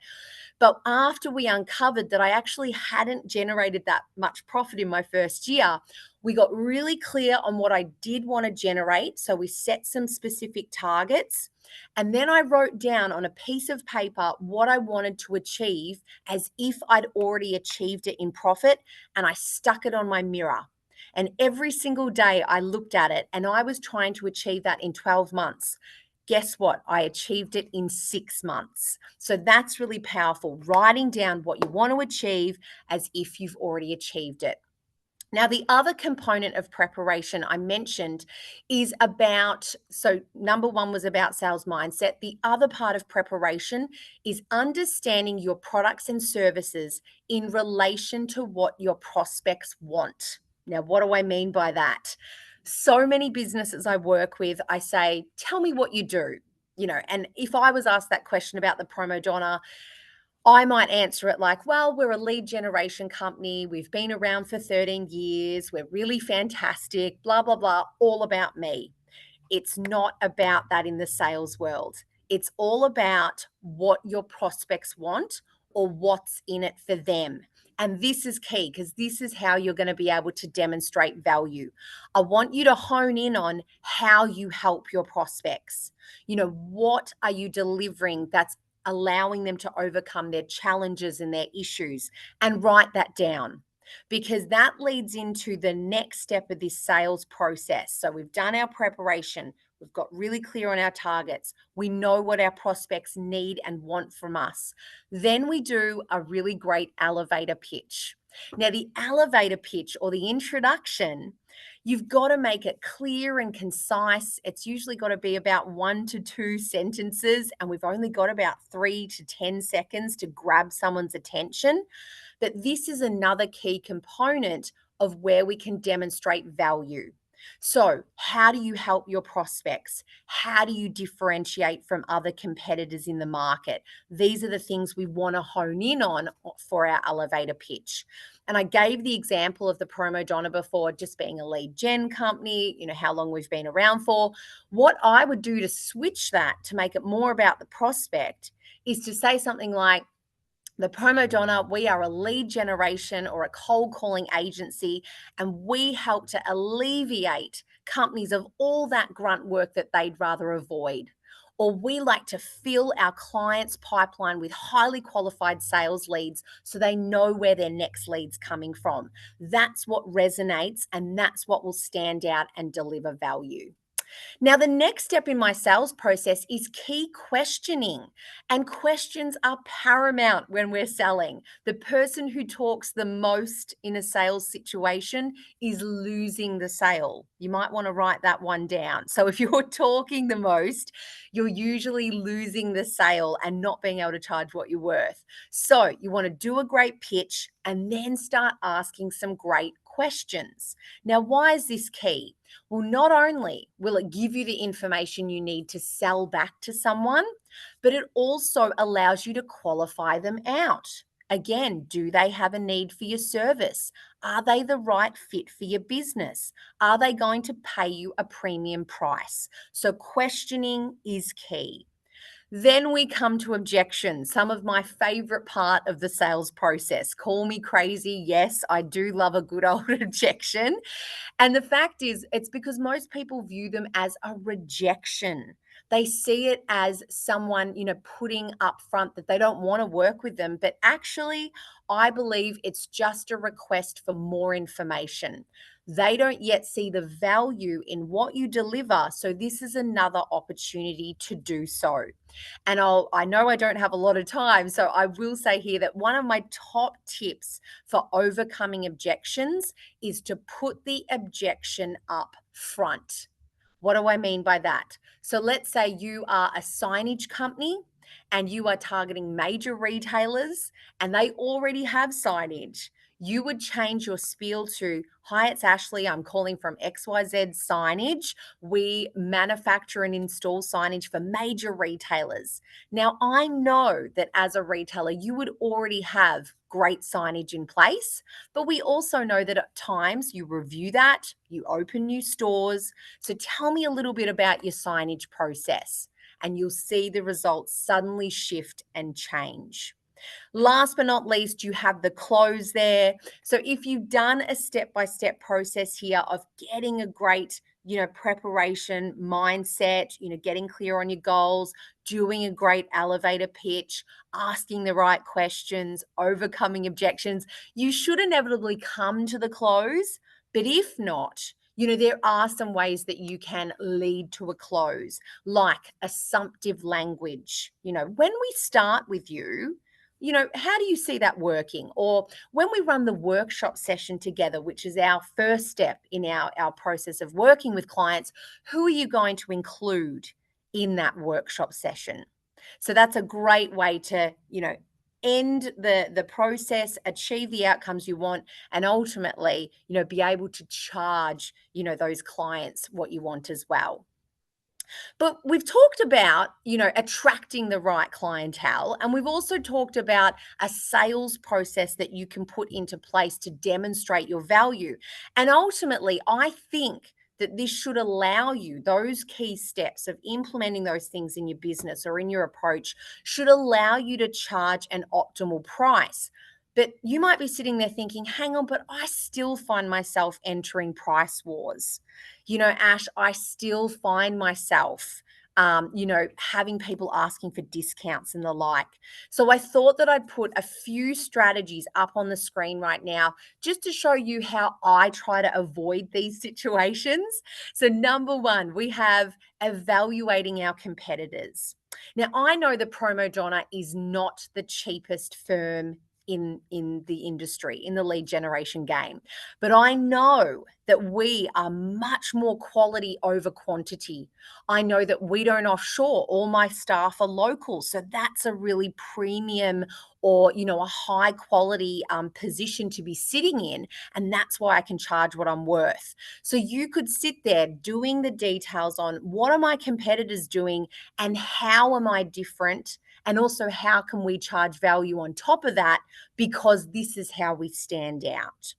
But after we uncovered that I actually hadn't generated that much profit in my first year, we got really clear on what I did want to generate. So we set some specific targets. And then I wrote down on a piece of paper what I wanted to achieve as if I'd already achieved it in profit. And I stuck it on my mirror. And every single day I looked at it and I was trying to achieve that in 12 months. Guess what? I achieved it in 6 months. So that's really powerful. Writing down what you want to achieve as if you've already achieved it. Now, the other component of preparation I mentioned is about, so number one was about sales mindset. The other part of preparation is understanding your products and services in relation to what your prospects want. Now, what do I mean by that? So many businesses I work with, I say, tell me what you do. You know, and if I was asked that question about the Promo Donna, I might answer it like, well, we're a lead generation company. We've been around for 13 years. We're really fantastic, blah, blah, blah, all about me. It's not about that in the sales world. It's all about what your prospects want or what's in it for them. And this is key because this is how you're going to be able to demonstrate value. I want you to hone in on how you help your prospects. You know, what are you delivering that's allowing them to overcome their challenges and their issues, and write that down because that leads into the next step of this sales process. So we've done our preparation. We've got really clear on our targets. We know what our prospects need and want from us. Then we do a really great elevator pitch. Now, the elevator pitch or the introduction, you've got to make it clear and concise. It's usually got to be about 1 to 2 sentences, and we've only got about 3 to 10 seconds to grab someone's attention. But this is another key component of where we can demonstrate value. So, how do you help your prospects? How do you differentiate from other competitors in the market? These are the things we want to hone in on for our elevator pitch. And I gave the example of the Promo Donna before, just being a lead gen company, you know, how long we've been around for. What I would do to switch that to make it more about the prospect is to say something like, the Promo Donna, we are a lead generation or a cold calling agency, and we help to alleviate companies of all that grunt work that they'd rather avoid. Or we like to fill our clients' pipeline with highly qualified sales leads so they know where their next lead's coming from. That's what resonates, and that's what will stand out and deliver value. Now, the next step in my sales process is key questioning, and questions are paramount when we're selling. The person who talks the most in a sales situation is losing the sale. You might want to write that one down. So, if you're talking the most, you're usually losing the sale and not being able to charge what you're worth. So, you want to do a great pitch and then start asking some great questions. Now, why is this key? Well, not only will it give you the information you need to sell back to someone, but it also allows you to qualify them out. Again, do they have a need for your service? Are they the right fit for your business? Are they going to pay you a premium price? So, questioning is key. Then we come to objections, some of my favorite part of the sales process. Call me crazy. Yes, I do love a good old objection. And the fact is, it's because most people view them as a rejection. They see it as someone, putting up front that they don't want to work with them. But actually, I believe it's just a request for more information. They don't yet see the value in what you deliver. So this is another opportunity to do so. And I know I don't have a lot of time, so I will say here that one of my top tips for overcoming objections is to put the objection up front. What do I mean by that? So let's say you are a signage company and you are targeting major retailers and they already have signage. You would change your spiel to, "Hi, it's Ashley. I'm calling from XYZ Signage. We manufacture and install signage for major retailers." Now, I know that as a retailer, you would already have great signage in place, but we also know that at times you review that, you open new stores. So tell me a little bit about your signage process, and you'll see the results suddenly shift and change. Last but not least, you have the close there. So if you've done a step-by-step process here of getting a great, preparation mindset, getting clear on your goals, doing a great elevator pitch, asking the right questions, overcoming objections, you should inevitably come to the close. But if not, there are some ways that you can lead to a close, like assumptive language. When we start with you, how do you see that working? Or when we run the workshop session together, which is our first step in our process of working with clients, who are you going to include in that workshop session? So that's a great way to, end the process, achieve the outcomes you want, and ultimately, be able to charge, those clients what you want as well. But we've talked about, attracting the right clientele, and we've also talked about a sales process that you can put into place to demonstrate your value. And ultimately, I think that this should allow you, those key steps of implementing those things in your business or in your approach should allow you to charge an optimal price. But you might be sitting there thinking, hang on, but I still find myself entering price wars. Ash, I still find myself, having people asking for discounts and the like. So I thought that I'd put a few strategies up on the screen right now just to show you how I try to avoid these situations. So number one, we have evaluating our competitors. Now, I know the Promo Donna is not the cheapest firm in the industry, in the lead generation game. But I know that we are much more quality over quantity. I know that we don't offshore. All my staff are local. So that's a really premium or, a high quality position to be sitting in. And that's why I can charge what I'm worth. So you could sit there doing the details on what are my competitors doing and how am I different? And also, how can we charge value on top of that? Because this is how we stand out.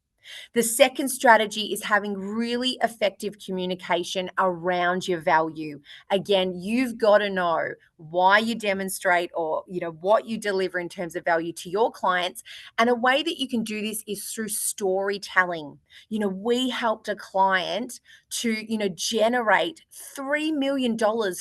The second strategy is having really effective communication around your value. Again, you've got to know why you demonstrate or, what you deliver in terms of value to your clients. And a way that you can do this is through storytelling. We helped a client to, generate $3 million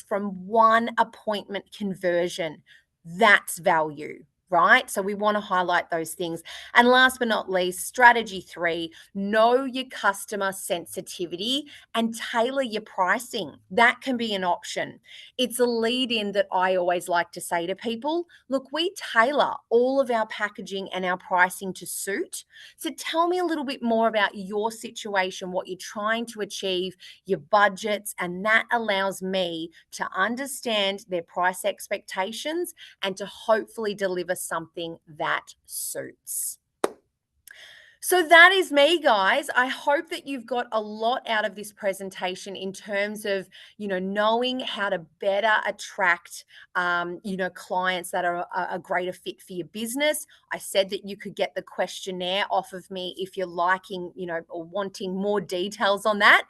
from one appointment conversion. That's value. right? So we want to highlight those things. And last but not least, strategy 3, know your customer sensitivity and tailor your pricing. That can be an option. It's a lead in that I always like to say to people, look, we tailor all of our packaging and our pricing to suit. So tell me a little bit more about your situation, what you're trying to achieve, your budgets, and that allows me to understand their price expectations and to hopefully deliver something that suits. So that is me, guys. I hope that you've got a lot out of this presentation in terms of, knowing how to better attract, clients that are a greater fit for your business. I said that you could get the questionnaire off of me if you're liking, or wanting more details on that.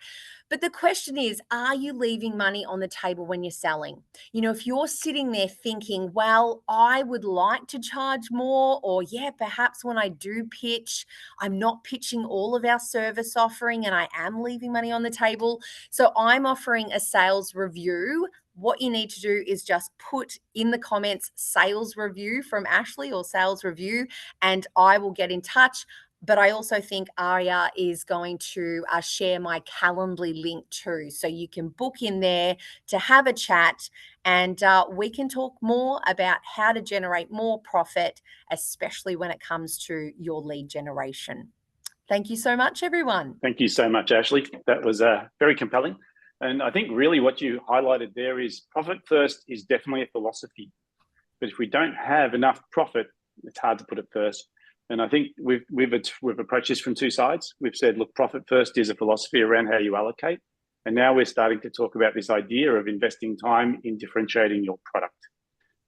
But the question is, are you leaving money on the table when you're selling? If you're sitting there thinking, well, I would like to charge more, or perhaps when I do pitch, I'm not pitching all of our service offering and I am leaving money on the table. So I'm offering a sales review. What you need to do is just put in the comments sales review from Ashley or sales review, and I will get in touch. But I also think Aria is going to share my Calendly link too. So you can book in there to have a chat, and we can talk more about how to generate more profit, especially when it comes to your lead generation. Thank you so much, everyone. Thank you so much, Ashley. That was very compelling. And I think really what you highlighted there is profit first is definitely a philosophy. But if we don't have enough profit, it's hard to put it first. And I think we've approached this from two sides. We've said, look, profit first is a philosophy around how you allocate. And now we're starting to talk about this idea of investing time in differentiating your product.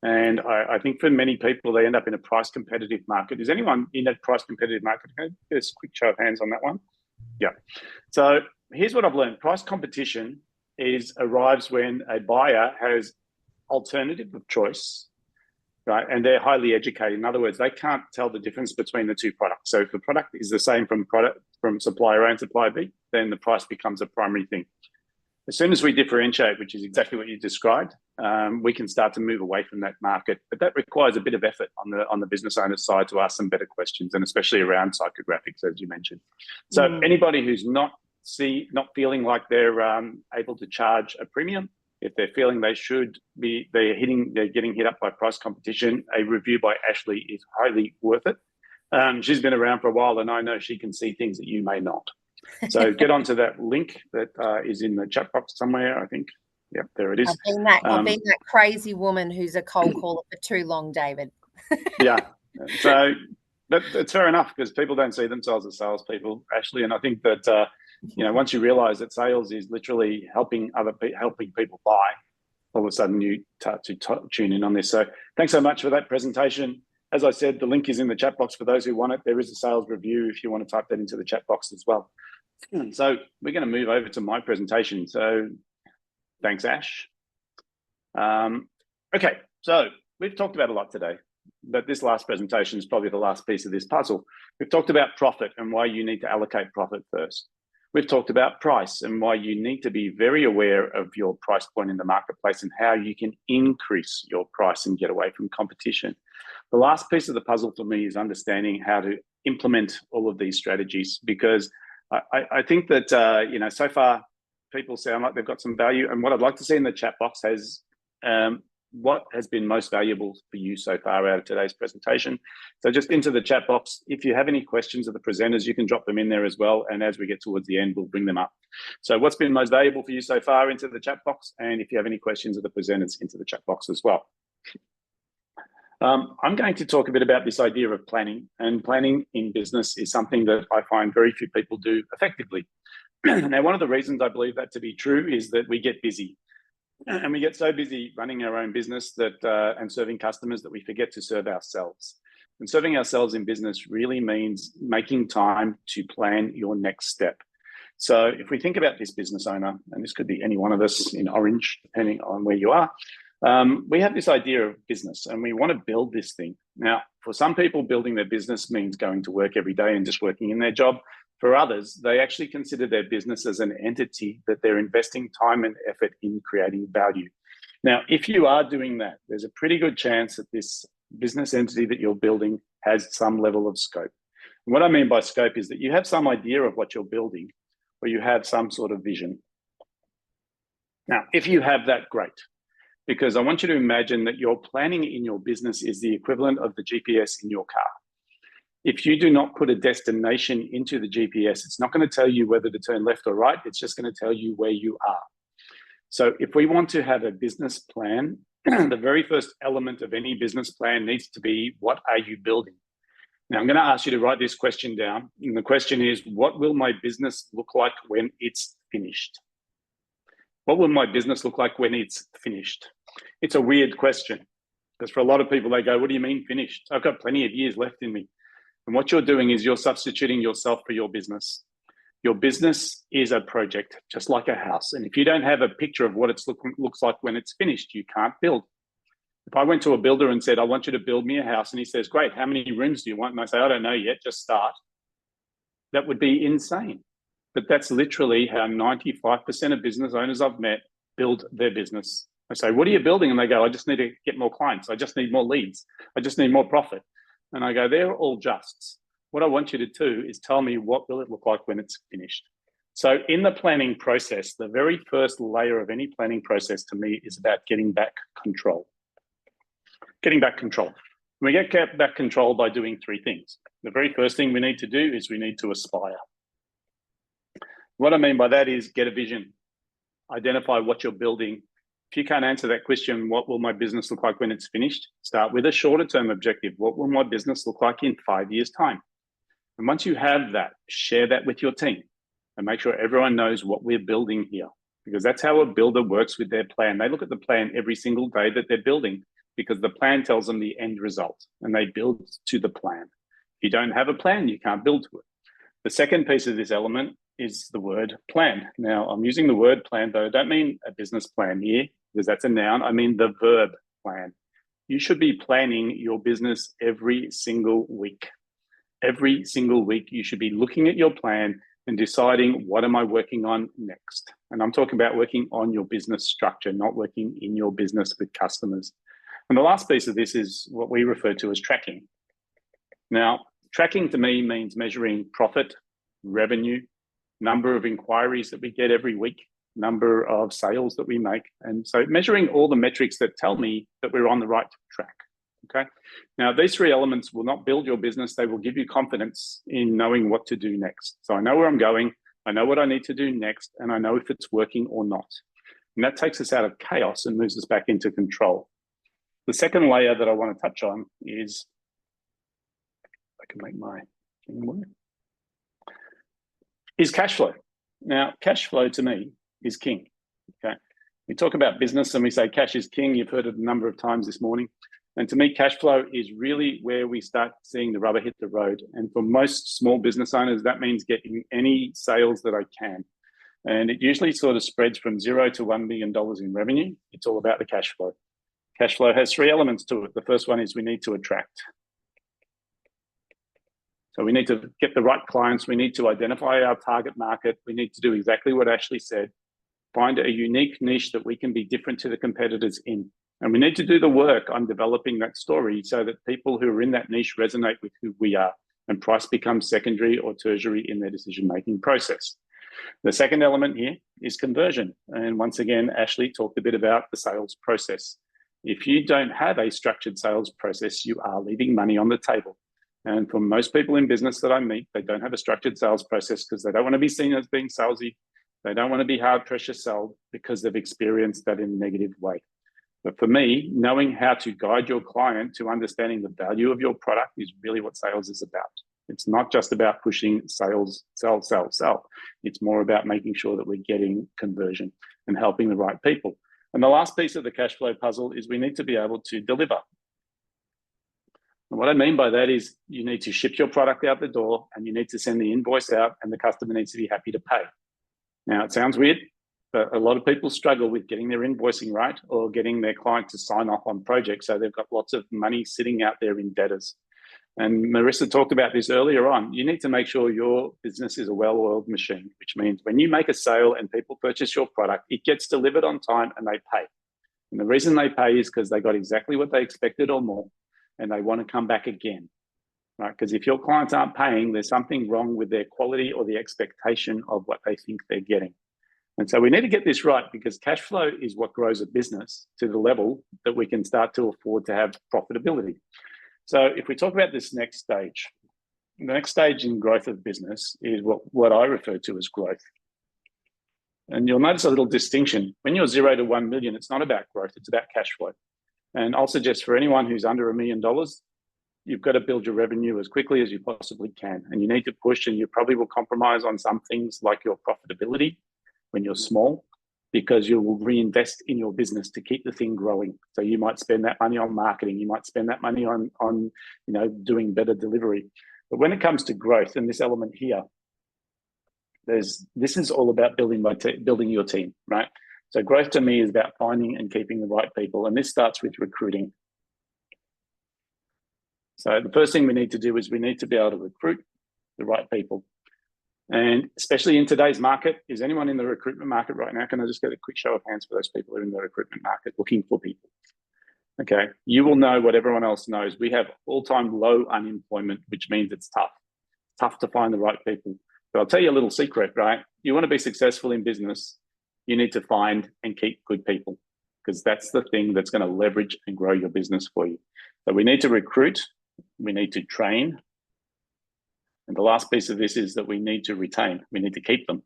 And I think for many people, they end up in a price competitive market. Is anyone in a price competitive market? Just a quick show of hands on that one. Yeah. So here's what I've learned. Price competition arrives when a buyer has alternative of choice, right? And they're highly educated. In other words, they can't tell the difference between the two products. So if the product is the same from supplier A and supplier B, then the price becomes a primary thing. As soon as we differentiate, which is exactly what you described, we can start to move away from that market. But that requires a bit of effort on the business owner's side to ask some better questions, and especially around psychographics, as you mentioned. So anybody who's not feeling like they're able to charge a premium, if they're feeling they're getting hit up by price competition, a review by Ashley is highly worth it. She's been around for a while, and I know she can see things that you may not. So get onto that link that is in the chat box somewhere, I think. Yep, there it is. I've been that crazy woman who's a cold caller for too long, David. Yeah. So that's fair enough, because people don't see themselves as salespeople, Ashley. And I think that, once you realize that sales is literally helping people buy, all of a sudden you start to tune in on this. So thanks so much for that presentation. As I said, the link is in the chat box for those who want it. There is a sales review if you want to type that into the chat box as well. So we're going to move over to my presentation. So thanks, Ash. Okay, so we've talked about a lot today, but this last presentation is probably the last piece of this puzzle. We've talked about profit and why you need to allocate profit first. We've talked about price and why you need to be very aware of your price point in the marketplace and how you can increase your price and get away from competition. The last piece of the puzzle for me is understanding how to implement all of these strategies, because I think that, so far people sound like they've got some value. And what I'd like to see in the chat box has what has been most valuable for you so far out of today's presentation. So just into the chat box, if you have any questions of the presenters, you can drop them in there as well. And as we get towards the end, we'll bring them up. So what's been most valuable for you so far, into the chat box? And if you have any questions of the presenters, into the chat box as well. I'm going to talk a bit about this idea of planning, and planning in business is something that I find very few people do effectively. Now, one of the reasons I believe that to be true is that we get busy. And we get so busy running our own business that and serving customers that we forget to serve ourselves. And serving ourselves in business really means making time to plan your next step. So if we think about this business owner, and this could be any one of us in orange, depending on where you are, we have this idea of business and we want to build this thing. Now, for some people, building their business means going to work every day and just working in their job. For others, they actually consider their business as an entity that they're investing time and effort in creating value. Now, if you are doing that, there's a pretty good chance that this business entity that you're building has some level of scope. And what I mean by scope is that you have some idea of what you're building, or you have some sort of vision. Now, if you have that, great, because I want you to imagine that your planning in your business is the equivalent of the GPS in your car. If you do not put a destination into the GPS, it's not going to tell you whether to turn left or right. It's just going to tell you where you are. So if we want to have a business plan, the very first element of any business plan needs to be, what are you building? Now, I'm going to ask you to write this question down. And the question is, what will my business look like when it's finished? What will my business look like when it's finished? It's a weird question, because for a lot of people, they go, what do you mean finished? I've got plenty of years left in me. And what you're doing is you're substituting yourself for your business. Your business is a project, just like a house. And if you don't have a picture of what it looks like when it's finished, you can't build. If I went to a builder and said, I want you to build me a house, and he says, great, how many rooms do you want? And I say, I don't know yet, just start. That would be insane. But that's literally how 95% of business owners I've met build their business. I say, what are you building? And they go, I just need to get more clients. I just need more leads. I just need more profit. And I go, they're all justs. What I want you to do is tell me, what will it look like when it's finished? So in the planning process, the very first layer of any planning process to me is about getting back control. Getting back control. We get back control by doing three things. The very first thing we need to do is we need to aspire. What I mean by that is get a vision, identify what you're building. If you can't answer that question, what will my business look like when it's finished? Start with a shorter term objective. What will my business look like in 5 years' time? And once you have that, share that with your team and make sure everyone knows what we're building here, because that's how a builder works with their plan. They look at the plan every single day that they're building, because the plan tells them the end result and they build to the plan. If you don't have a plan, you can't build to it. The second piece of this element is the word plan. Now, I'm using the word plan, but I don't mean a business plan here, because that's a noun. I mean the verb plan. You should be planning your business every single week. Every single week, you should be looking at your plan and deciding, what am I working on next? And I'm talking about working on your business structure, not working in your business with customers. And the last piece of this is what we refer to as tracking. Now, tracking to me means measuring profit, revenue, number of inquiries that we get every week, number of sales that we make. And so measuring all the metrics that tell me that we're on the right track. Okay. Now, these three elements will not build your business. They will give you confidence in knowing what to do next. So I know where I'm going. I know what I need to do next, and I know if it's working or not. And that takes us out of chaos and moves us back into control. The second layer that I want to touch on is, I can make my thing work, is cash flow. Now, cash flow to me is king. Okay. We talk about business and we say cash is king. You've heard it a number of times this morning. And to me, cash flow is really where we start seeing the rubber hit the road. And for most small business owners, that means getting any sales that I can. And it usually sort of spreads from $0 to $1 million in revenue. It's all about the cash flow. Cash flow has three elements to it. The first one is we need to attract. So we need to get the right clients. We need to identify our target market. We need to do exactly what Ashley said. Find a unique niche that we can be different to the competitors in. And we need to do the work on developing that story so that people who are in that niche resonate with who we are, and price becomes secondary or tertiary in their decision-making process. The second element here is conversion. And once again, Ashley talked a bit about the sales process. If you don't have a structured sales process, you are leaving money on the table. And for most people in business that I meet, they don't have a structured sales process because they don't want to be seen as being salesy. They don't want to be hard pressure sold because they've experienced that in a negative way. But for me, knowing how to guide your client to understanding the value of your product is really what sales is about. It's not just about pushing sales, sell, sell, sell. It's more about making sure that we're getting conversion and helping the right people. And the last piece of the cash flow puzzle is we need to be able to deliver. And what I mean by that is you need to ship your product out the door and you need to send the invoice out and the customer needs to be happy to pay. Now, it sounds weird, but a lot of people struggle with getting their invoicing right or getting their client to sign off on projects. So they've got lots of money sitting out there in debtors. And Marissa talked about this earlier on. You need to make sure your business is a well-oiled machine, which means when you make a sale and people purchase your product, it gets delivered on time and they pay. And the reason they pay is because they got exactly what they expected or more. and they want to come back again, right? Because if your clients aren't paying, there's something wrong with their quality or the expectation of what they think they're getting. And so we need to get this right, because cash flow is what grows a business to the level that we can start to afford to have profitability. So if we talk about this next stage, the next stage in growth of business is what I refer to as growth. And you'll notice a little distinction. When you're 0 to 1 million, it's not about growth, it's about cash flow. And I'll suggest for anyone who's under $1 million, you've got to build your revenue as quickly as you possibly can. And you need to push, and you probably will compromise on some things like your profitability when you're small, because you will reinvest in your business to keep the thing growing. So you might spend that money on marketing, you might spend that money on doing better delivery. But when it comes to growth, and this element here, this is all about building your team, right? So growth to me is about finding and keeping the right people, and this starts with recruiting. So the first thing we need to do is we need to be able to recruit the right people. And especially in today's market, is anyone in the recruitment market right now? Can I just get a quick show of hands for those people who are in the recruitment market looking for people? Okay, you will know what everyone else knows. We have all-time low unemployment, which means it's tough to find the right people. But I'll tell you a little secret, right? You want to be successful in business, you need to find and keep good people, because that's the thing that's going to leverage and grow your business for you. So we need to recruit, we need to train, and the last piece of this is that we need to retain, we need to keep them.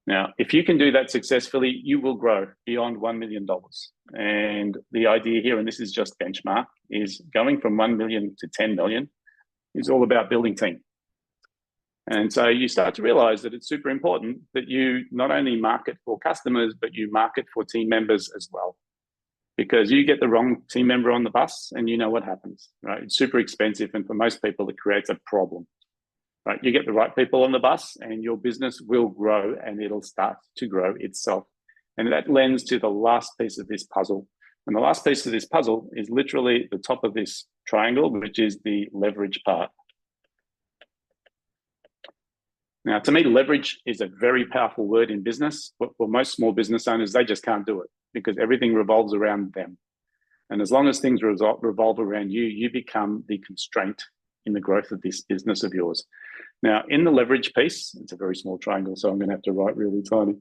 Now, if you can do that successfully, you will grow beyond $1 million. And the idea here, and this is just benchmark, is going from 1 million to 10 million is all about building team. And so you start to realize that it's super important that you not only market for customers, but you market for team members as well. Because you get the wrong team member on the bus and you know what happens, right? It's super expensive, and for most people, it creates a problem, right? You get the right people on the bus and your business will grow, and it'll start to grow itself. And that lends to the last piece of this puzzle. And the last piece of this puzzle is literally the top of this triangle, which is the leverage part. Now, to me, leverage is a very powerful word in business, but for most small business owners, they just can't do it because everything revolves around them. And as long as things revolve around you, you become the constraint in the growth of this business of yours. Now, in the leverage piece, it's a very small triangle, so I'm going to have to write really tiny.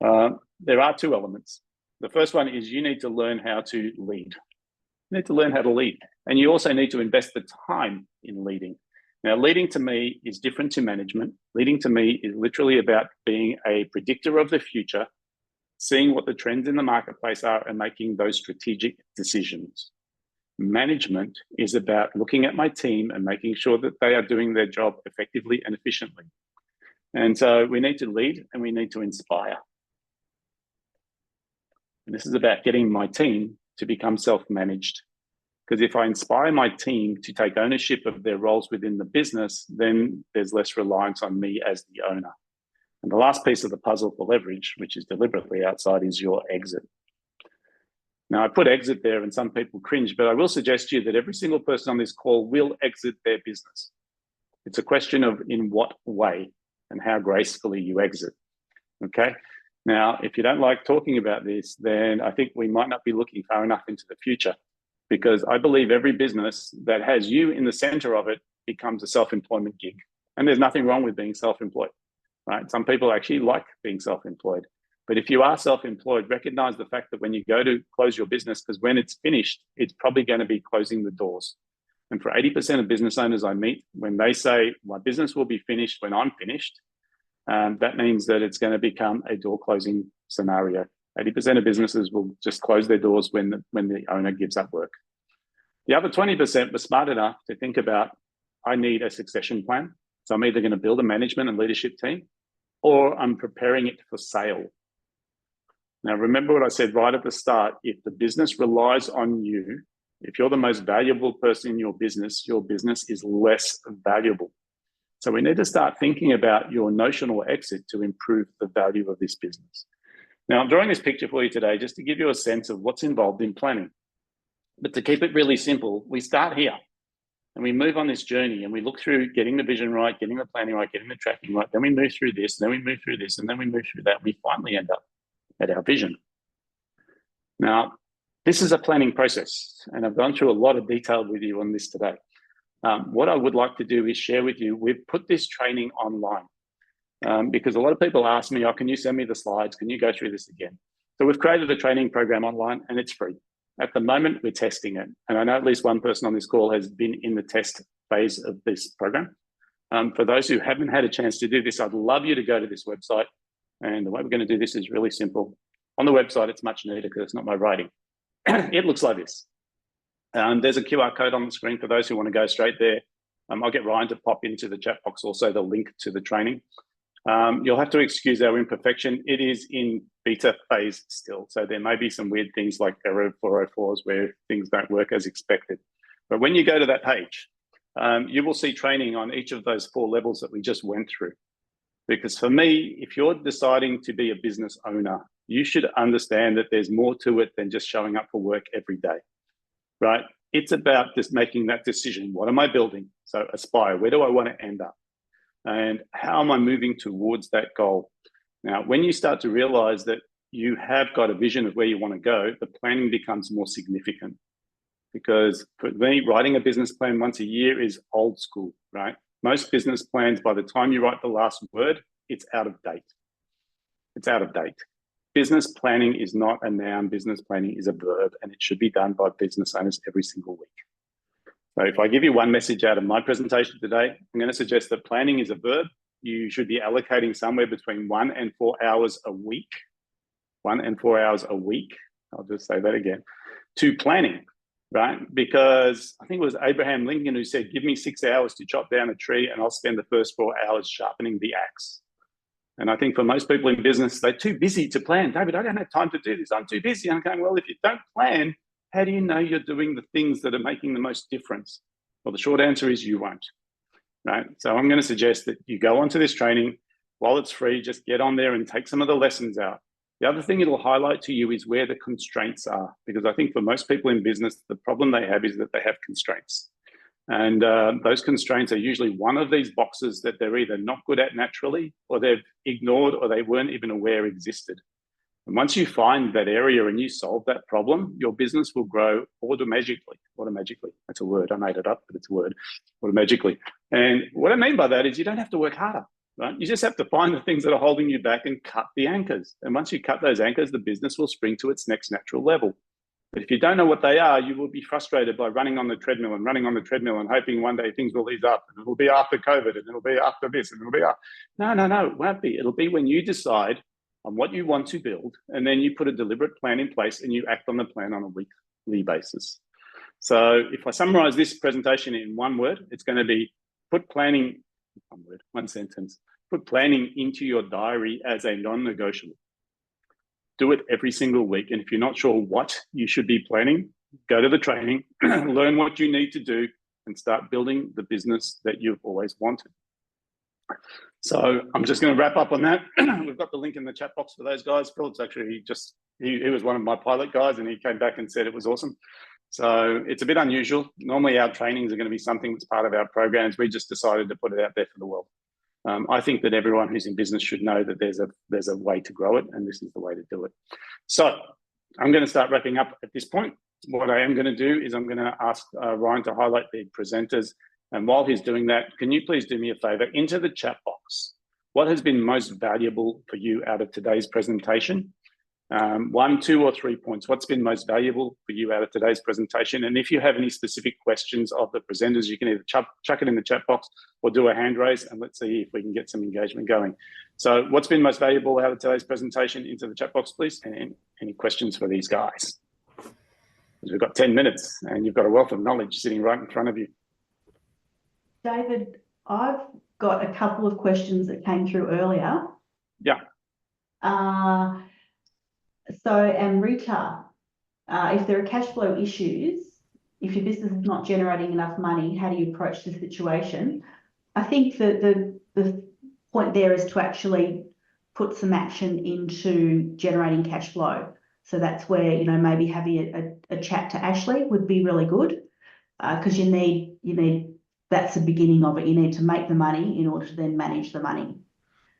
There are two elements. The first one is you need to learn how to lead. You need to learn how to lead. And you also need to invest the time in leading. Now, leading to me is different to management. Leading to me is literally about being a predictor of the future, seeing what the trends in the marketplace are and making those strategic decisions. Management is about looking at my team and making sure that they are doing their job effectively and efficiently. And so we need to lead and we need to inspire. And this is about getting my team to become self-managed. Because if I inspire my team to take ownership of their roles within the business, then there's less reliance on me as the owner. And the last piece of the puzzle for leverage, which is deliberately outside, is your exit. Now, I put exit there and some people cringe, but I will suggest to you that every single person on this call will exit their business. It's a question of in what way and how gracefully you exit, okay? Now, if you don't like talking about this, then I think we might not be looking far enough into the future, because I believe every business that has you in the center of it becomes a self-employment gig. And there's nothing wrong with being self-employed, right? Some people actually like being self-employed. But if you are self-employed, recognize the fact that when you go to close your business, because when it's finished, it's probably going to be closing the doors. And for 80% of business owners I meet, when they say, my business will be finished when I'm finished, that means that it's going to become a door closing scenario. 80% of businesses will just close their doors when the owner gives up work. The other 20% were smart enough to think about, I need a succession plan. So I'm either going to build a management and leadership team, or I'm preparing it for sale. Now, remember what I said right at the start. If the business relies on you, if you're the most valuable person in your business is less valuable. So we need to start thinking about your notional exit to improve the value of this business. Now, I'm drawing this picture for you today just to give you a sense of what's involved in planning. But to keep it really simple, we start here and we move on this journey and we look through getting the vision right, getting the planning right, getting the tracking right. Then we move through this, then we move through this, and then we move through that. We finally end up at our vision. Now, This is a planning process, and I've gone through a lot of detail with you on this today. What I would like to do is share with you, we've put this training online because a lot of people ask me, oh, can you send me the slides? Can you go through this again? So we've created a training program online and it's free. At the moment, we're testing it. And I know at least one person on this call has been in the test phase of this program. For those who haven't had a chance to do this, I'd love you to go to this website. And the way we're going to do this is really simple. On the website, it's much neater because it's not my writing. It looks like this. There's a QR code on the screen for those who want to go straight there. I'll get Ryan to pop into the chat box also the link to the training. You'll have to excuse our imperfection. It is in beta phase still. So there may be some weird things like error 404s where things don't work as expected. But when you go to that page, you will see training on each of those 4 levels that we just went through. Because for me, if you're deciding to be a business owner, you should understand that there's more to it than just showing up for work every day, right? It's about just making that decision. What am I building? So aspire, where do I want to end up? And how am I moving towards that goal? Now, when you start to realize that you have got a vision of where you want to go, the planning becomes more significant. Because for me, writing a business plan once a year is old school, right? Most business plans, by the time you write the last word, it's out of date. It's out of date. Business planning is not a noun. Business planning is a verb, and it should be done by business owners every single week. So if I give you one message out of my presentation today, I'm going to suggest that planning is a verb. You should be allocating somewhere between 1 and 4 hours a week. 1 and 4 hours a week. I'll just say that again. To planning, right? Because I think it was Abraham Lincoln who said, give me 6 hours to chop down a tree and I'll spend the first 4 hours sharpening the axe. And I think for most people in business, they're too busy to plan. David, I don't have time to do this. I'm too busy. I'm going, well, if you don't plan, how do you know you're doing the things that are making the most difference? Well, the short answer is you won't, right? So I'm going to suggest that you go onto this training. While it's free, just get on there and take some of the lessons out. The other thing it'll highlight to you is where the constraints are, because I think for most people in business, the problem they have is that they have constraints. And those constraints are usually one of these boxes that they're either not good at naturally, or they've ignored, or they weren't even aware existed. And once you find that area and you solve that problem, your business will grow automatically. That's a word. I made it up, but it's a word. Automatically. And what I mean by that is you don't have to work harder, right? You just have to find the things that are holding you back and cut the anchors. And once you cut those anchors, the business will spring to its next natural level. But if you don't know what they are, you will be frustrated by running on the treadmill and hoping one day things will ease up and it'll be after COVID and it'll be after this and it'll be after. No, it won't be. It'll be when you decide on what you want to build and then you put a deliberate plan in place and you act on the plan on a weekly basis. So if I summarize this presentation in one word, it's going to be one sentence, put planning into your diary as a non-negotiable. Do it every single week. And if you're not sure what you should be planning, go to the training, learn what you need to do, and start building the business that you've always wanted. So I'm just going to wrap up on that. We've got the link in the chat box for those guys. Philip's actually he was one of my pilot guys and he came back and said it was awesome. So it's a bit unusual. Normally our trainings are going to be something that's part of our programs. We just decided to put it out there for the world. I think that everyone who's in business should know that there's a way to grow it, and this is the way to do it. So I'm going to start wrapping up at this point. What I am going to do is I'm going to ask Ryan to highlight the presenters. And while he's doing that, can you please do me a favor? Into the chat box, what has been most valuable for you out of today's presentation? 1, 2, or 3 points. What's been most valuable for you out of today's presentation? And if you have any specific questions of the presenters, you can either chuck it in the chat box or do a hand raise, and let's see if we can get some engagement going. So what's been most valuable out of today's presentation? Into the chat box, please. And any questions for these guys? Because we've got 10 minutes and you've got a wealth of knowledge sitting right in front of you. David, I've got a couple of questions that came through earlier. Yeah. So, Amrita, if there are cash flow issues, if your business is not generating enough money, how do you approach the situation? I think that the point there is to actually put some action into generating cash flow. So that's where, you know, maybe having a chat to Ashley would be really good, because you need that's the beginning of it. You need to make the money in order to then manage the money.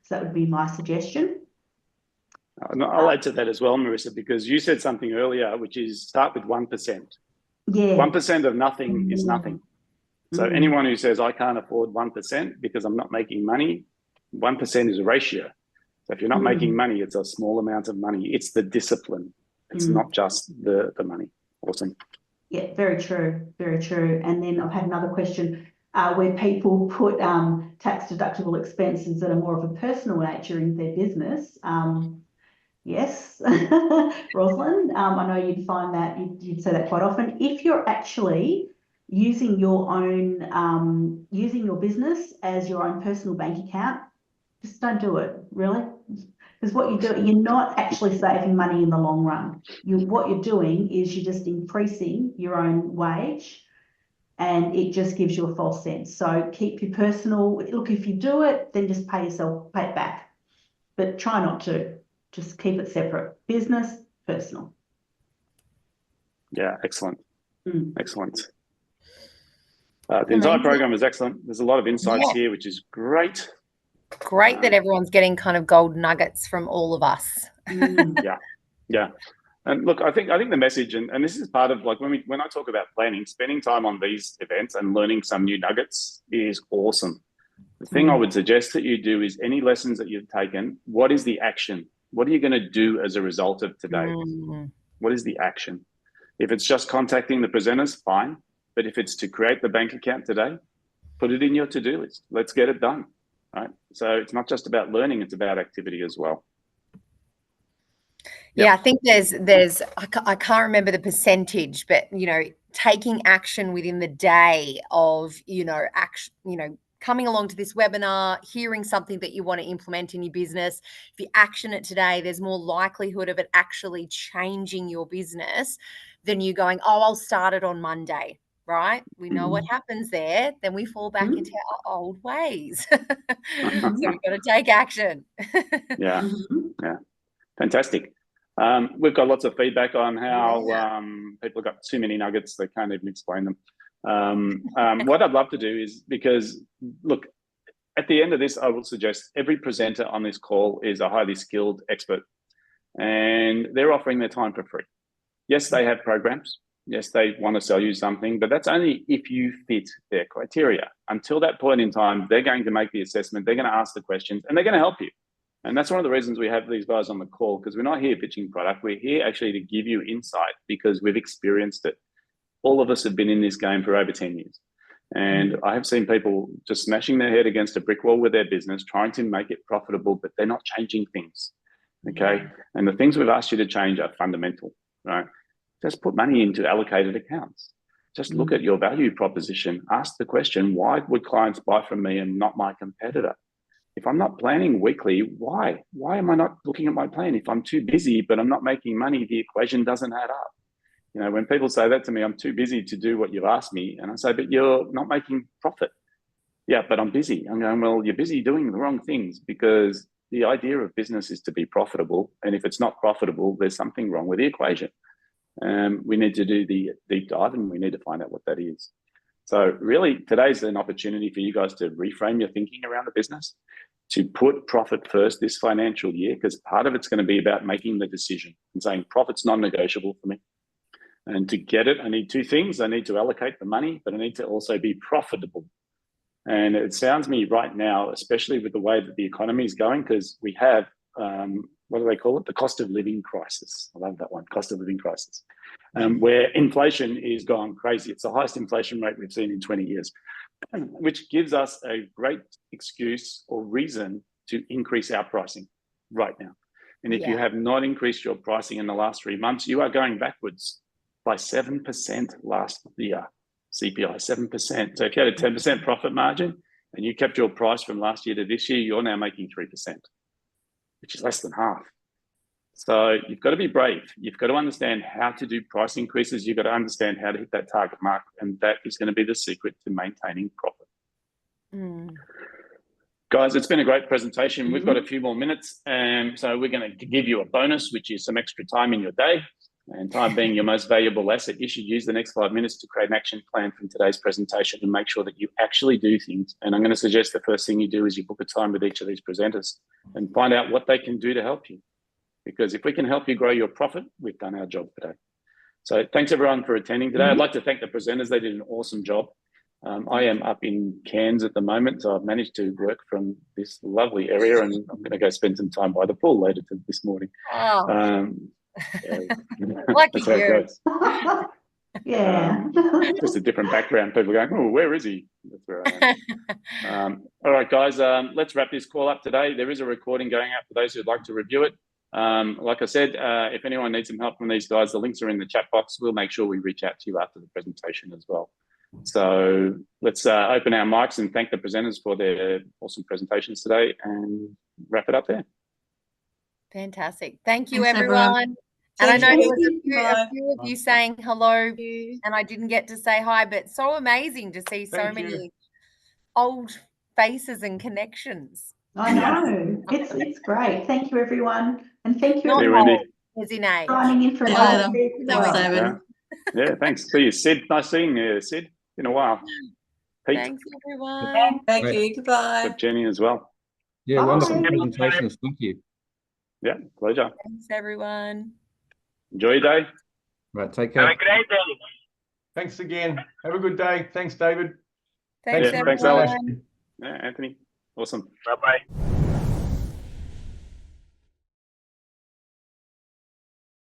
So that would be my suggestion. And I'll add to that as well, Marissa, because you said something earlier, which is start with 1%. Yeah. 1% of nothing is nothing. So anyone who says, I can't afford 1% because I'm not making money, 1% is a ratio. So if you're not making money, it's a small amount of money. It's the discipline. It's not just the money. Awesome. Yeah, very true, very true. And then I've had another question where people put tax deductible expenses that are more of a personal nature in their business. Yes, Rosalind, I know you'd find that, you'd say that quite often. If you're actually using your own, using your business as your own personal bank account, just don't do it, really. Because what you're doing, you're not actually saving money in the long run. What you're doing is you're just increasing your own wage, and it just gives you a false sense. So keep your personal, look, if you do it, then just pay it back. But try not to. Just keep it separate. Business, personal. Yeah, excellent. Excellent. The entire program is excellent. There's a lot of insights here, which is great. Great that everyone's getting kind of gold nuggets from all of us. Yeah. And look, I think the message, and this is part of like when I talk about planning, spending time on these events and learning some new nuggets is awesome. The thing I would suggest that you do is any lessons that you've taken, what is the action? What are you going to do as a result of today? What is the action? If it's just contacting the presenters, fine. But if it's to create the bank account today, put it in your to-do list. Let's get it done, right? So it's not just about learning, it's about activity as well. Yeah, I think there's I can't remember the percentage, but taking action within the day of coming along to this webinar, hearing something that you want to implement in your business. If you action it today, there's more likelihood of it actually changing your business than you going, oh, I'll start it on Monday, right? We know what happens there. Then we fall back into our old ways. So we've got to take action. Yeah. Fantastic. We've got lots of feedback on how people have got too many nuggets, they can't even explain them. What I'd love to do is, because look, at the end of this, I will suggest every presenter on this call is a highly skilled expert, and they're offering their time for free. Yes, they have programs. Yes, they want to sell you something, but that's only if you fit their criteria. Until that point in time, they're going to make the assessment, they're going to ask the questions, and they're going to help you. And that's one of the reasons we have these guys on the call, because we're not here pitching product. We're here actually to give you insight because we've experienced it. All of us have been in this game for over 10 years. And I have seen people just smashing their head against a brick wall with their business, trying to make it profitable, but they're not changing things, okay? And the things we've asked you to change are fundamental, right? Just put money into allocated accounts. Just look at your value proposition. Ask the question, why would clients buy from me and not my competitor? If I'm not planning weekly, why? Why am I not looking at my plan? If I'm too busy, but I'm not making money, the equation doesn't add up. When people say that to me, I'm too busy to do what you've asked me. And I say, but you're not making profit. Yeah, but I'm busy. I'm going, well, you're busy doing the wrong things, because the idea of business is to be profitable. And if it's not profitable, there's something wrong with the equation. We need to do the deep dive, and we need to find out what that is. So really, today's an opportunity for you guys to reframe your thinking around the business, to put profit first this financial year, because part of it's going to be about making the decision and saying profit's non-negotiable for me. And to get it, I need two things. I need to allocate the money, but I need to also be profitable. And it sounds to me right now, especially with the way that the economy is going, because we have, what do they call it? The cost of living crisis. I love that one, cost of living crisis, where inflation is gone crazy. It's the highest inflation rate we've seen in 20 years, which gives us a great excuse or reason to increase our pricing right now. And if you have not increased your pricing in the last 3 months, you are going backwards by 7% last year, CPI, 7%. So if you had a 10% profit margin and you kept your price from last year to this year, you're now making 3%, which is less than half. So you've got to be brave. You've got to understand how to do price increases. You've got to understand how to hit that target mark. And that is going to be the secret to maintaining profit. Guys, it's been a great presentation. We've got a few more minutes. So we're going to give you a bonus, which is some extra time in your day. And time being your most valuable asset, you should use the next 5 minutes to create an action plan from today's presentation and make sure that you actually do things. And I'm going to suggest the first thing you do is you book a time with each of these presenters and find out what they can do to help you. because if we can help you grow your profit, we've done our job today. So thanks everyone for attending today. I'd like to thank the presenters. They did an awesome job. I am up in Cairns at the moment, so I've managed to work from this lovely area, and I'm going to go spend some time by the pool later this morning. Oh, Lucky Lucky you. Yeah. Just a different background. People going, oh, where is he? That's where I am. All right, guys, let's wrap this call up today. There is a recording going out for those who'd like to review it. Like I said, if anyone needs some help from these guys, the links are in the chat box. We'll make sure we reach out to you after the presentation as well. So let's open our mics and thank the presenters for their awesome presentations today and wrap it up there. Fantastic. Thank you, Thanks, everyone. everyone. And I know Thank there was you. a few of you saying hello, and I didn't get to say hi, but so amazing to see so Thank many you. old faces and connections. I know. It's great. Thank you, everyone. And thank you Not See you, everyone Wendy. old, as in age. for signing in from See you later. overseas as Thanks, well. David. Yeah, thanks. See you, Sid. Nice seeing you, Sid. Been a while. Pete, Thanks, everyone. Thank Right. you. Goodbye. got Jenny as well. Yeah, Bye. wonderful presentations. Thank you. Yeah, pleasure. Thanks, everyone. Enjoy your day. Right, take care. Have a great day. Thanks again. Have a good day. Thanks, David. Thanks, Yeah, everyone. thanks, Alex. Yeah, Anthony. Awesome. Bye-bye.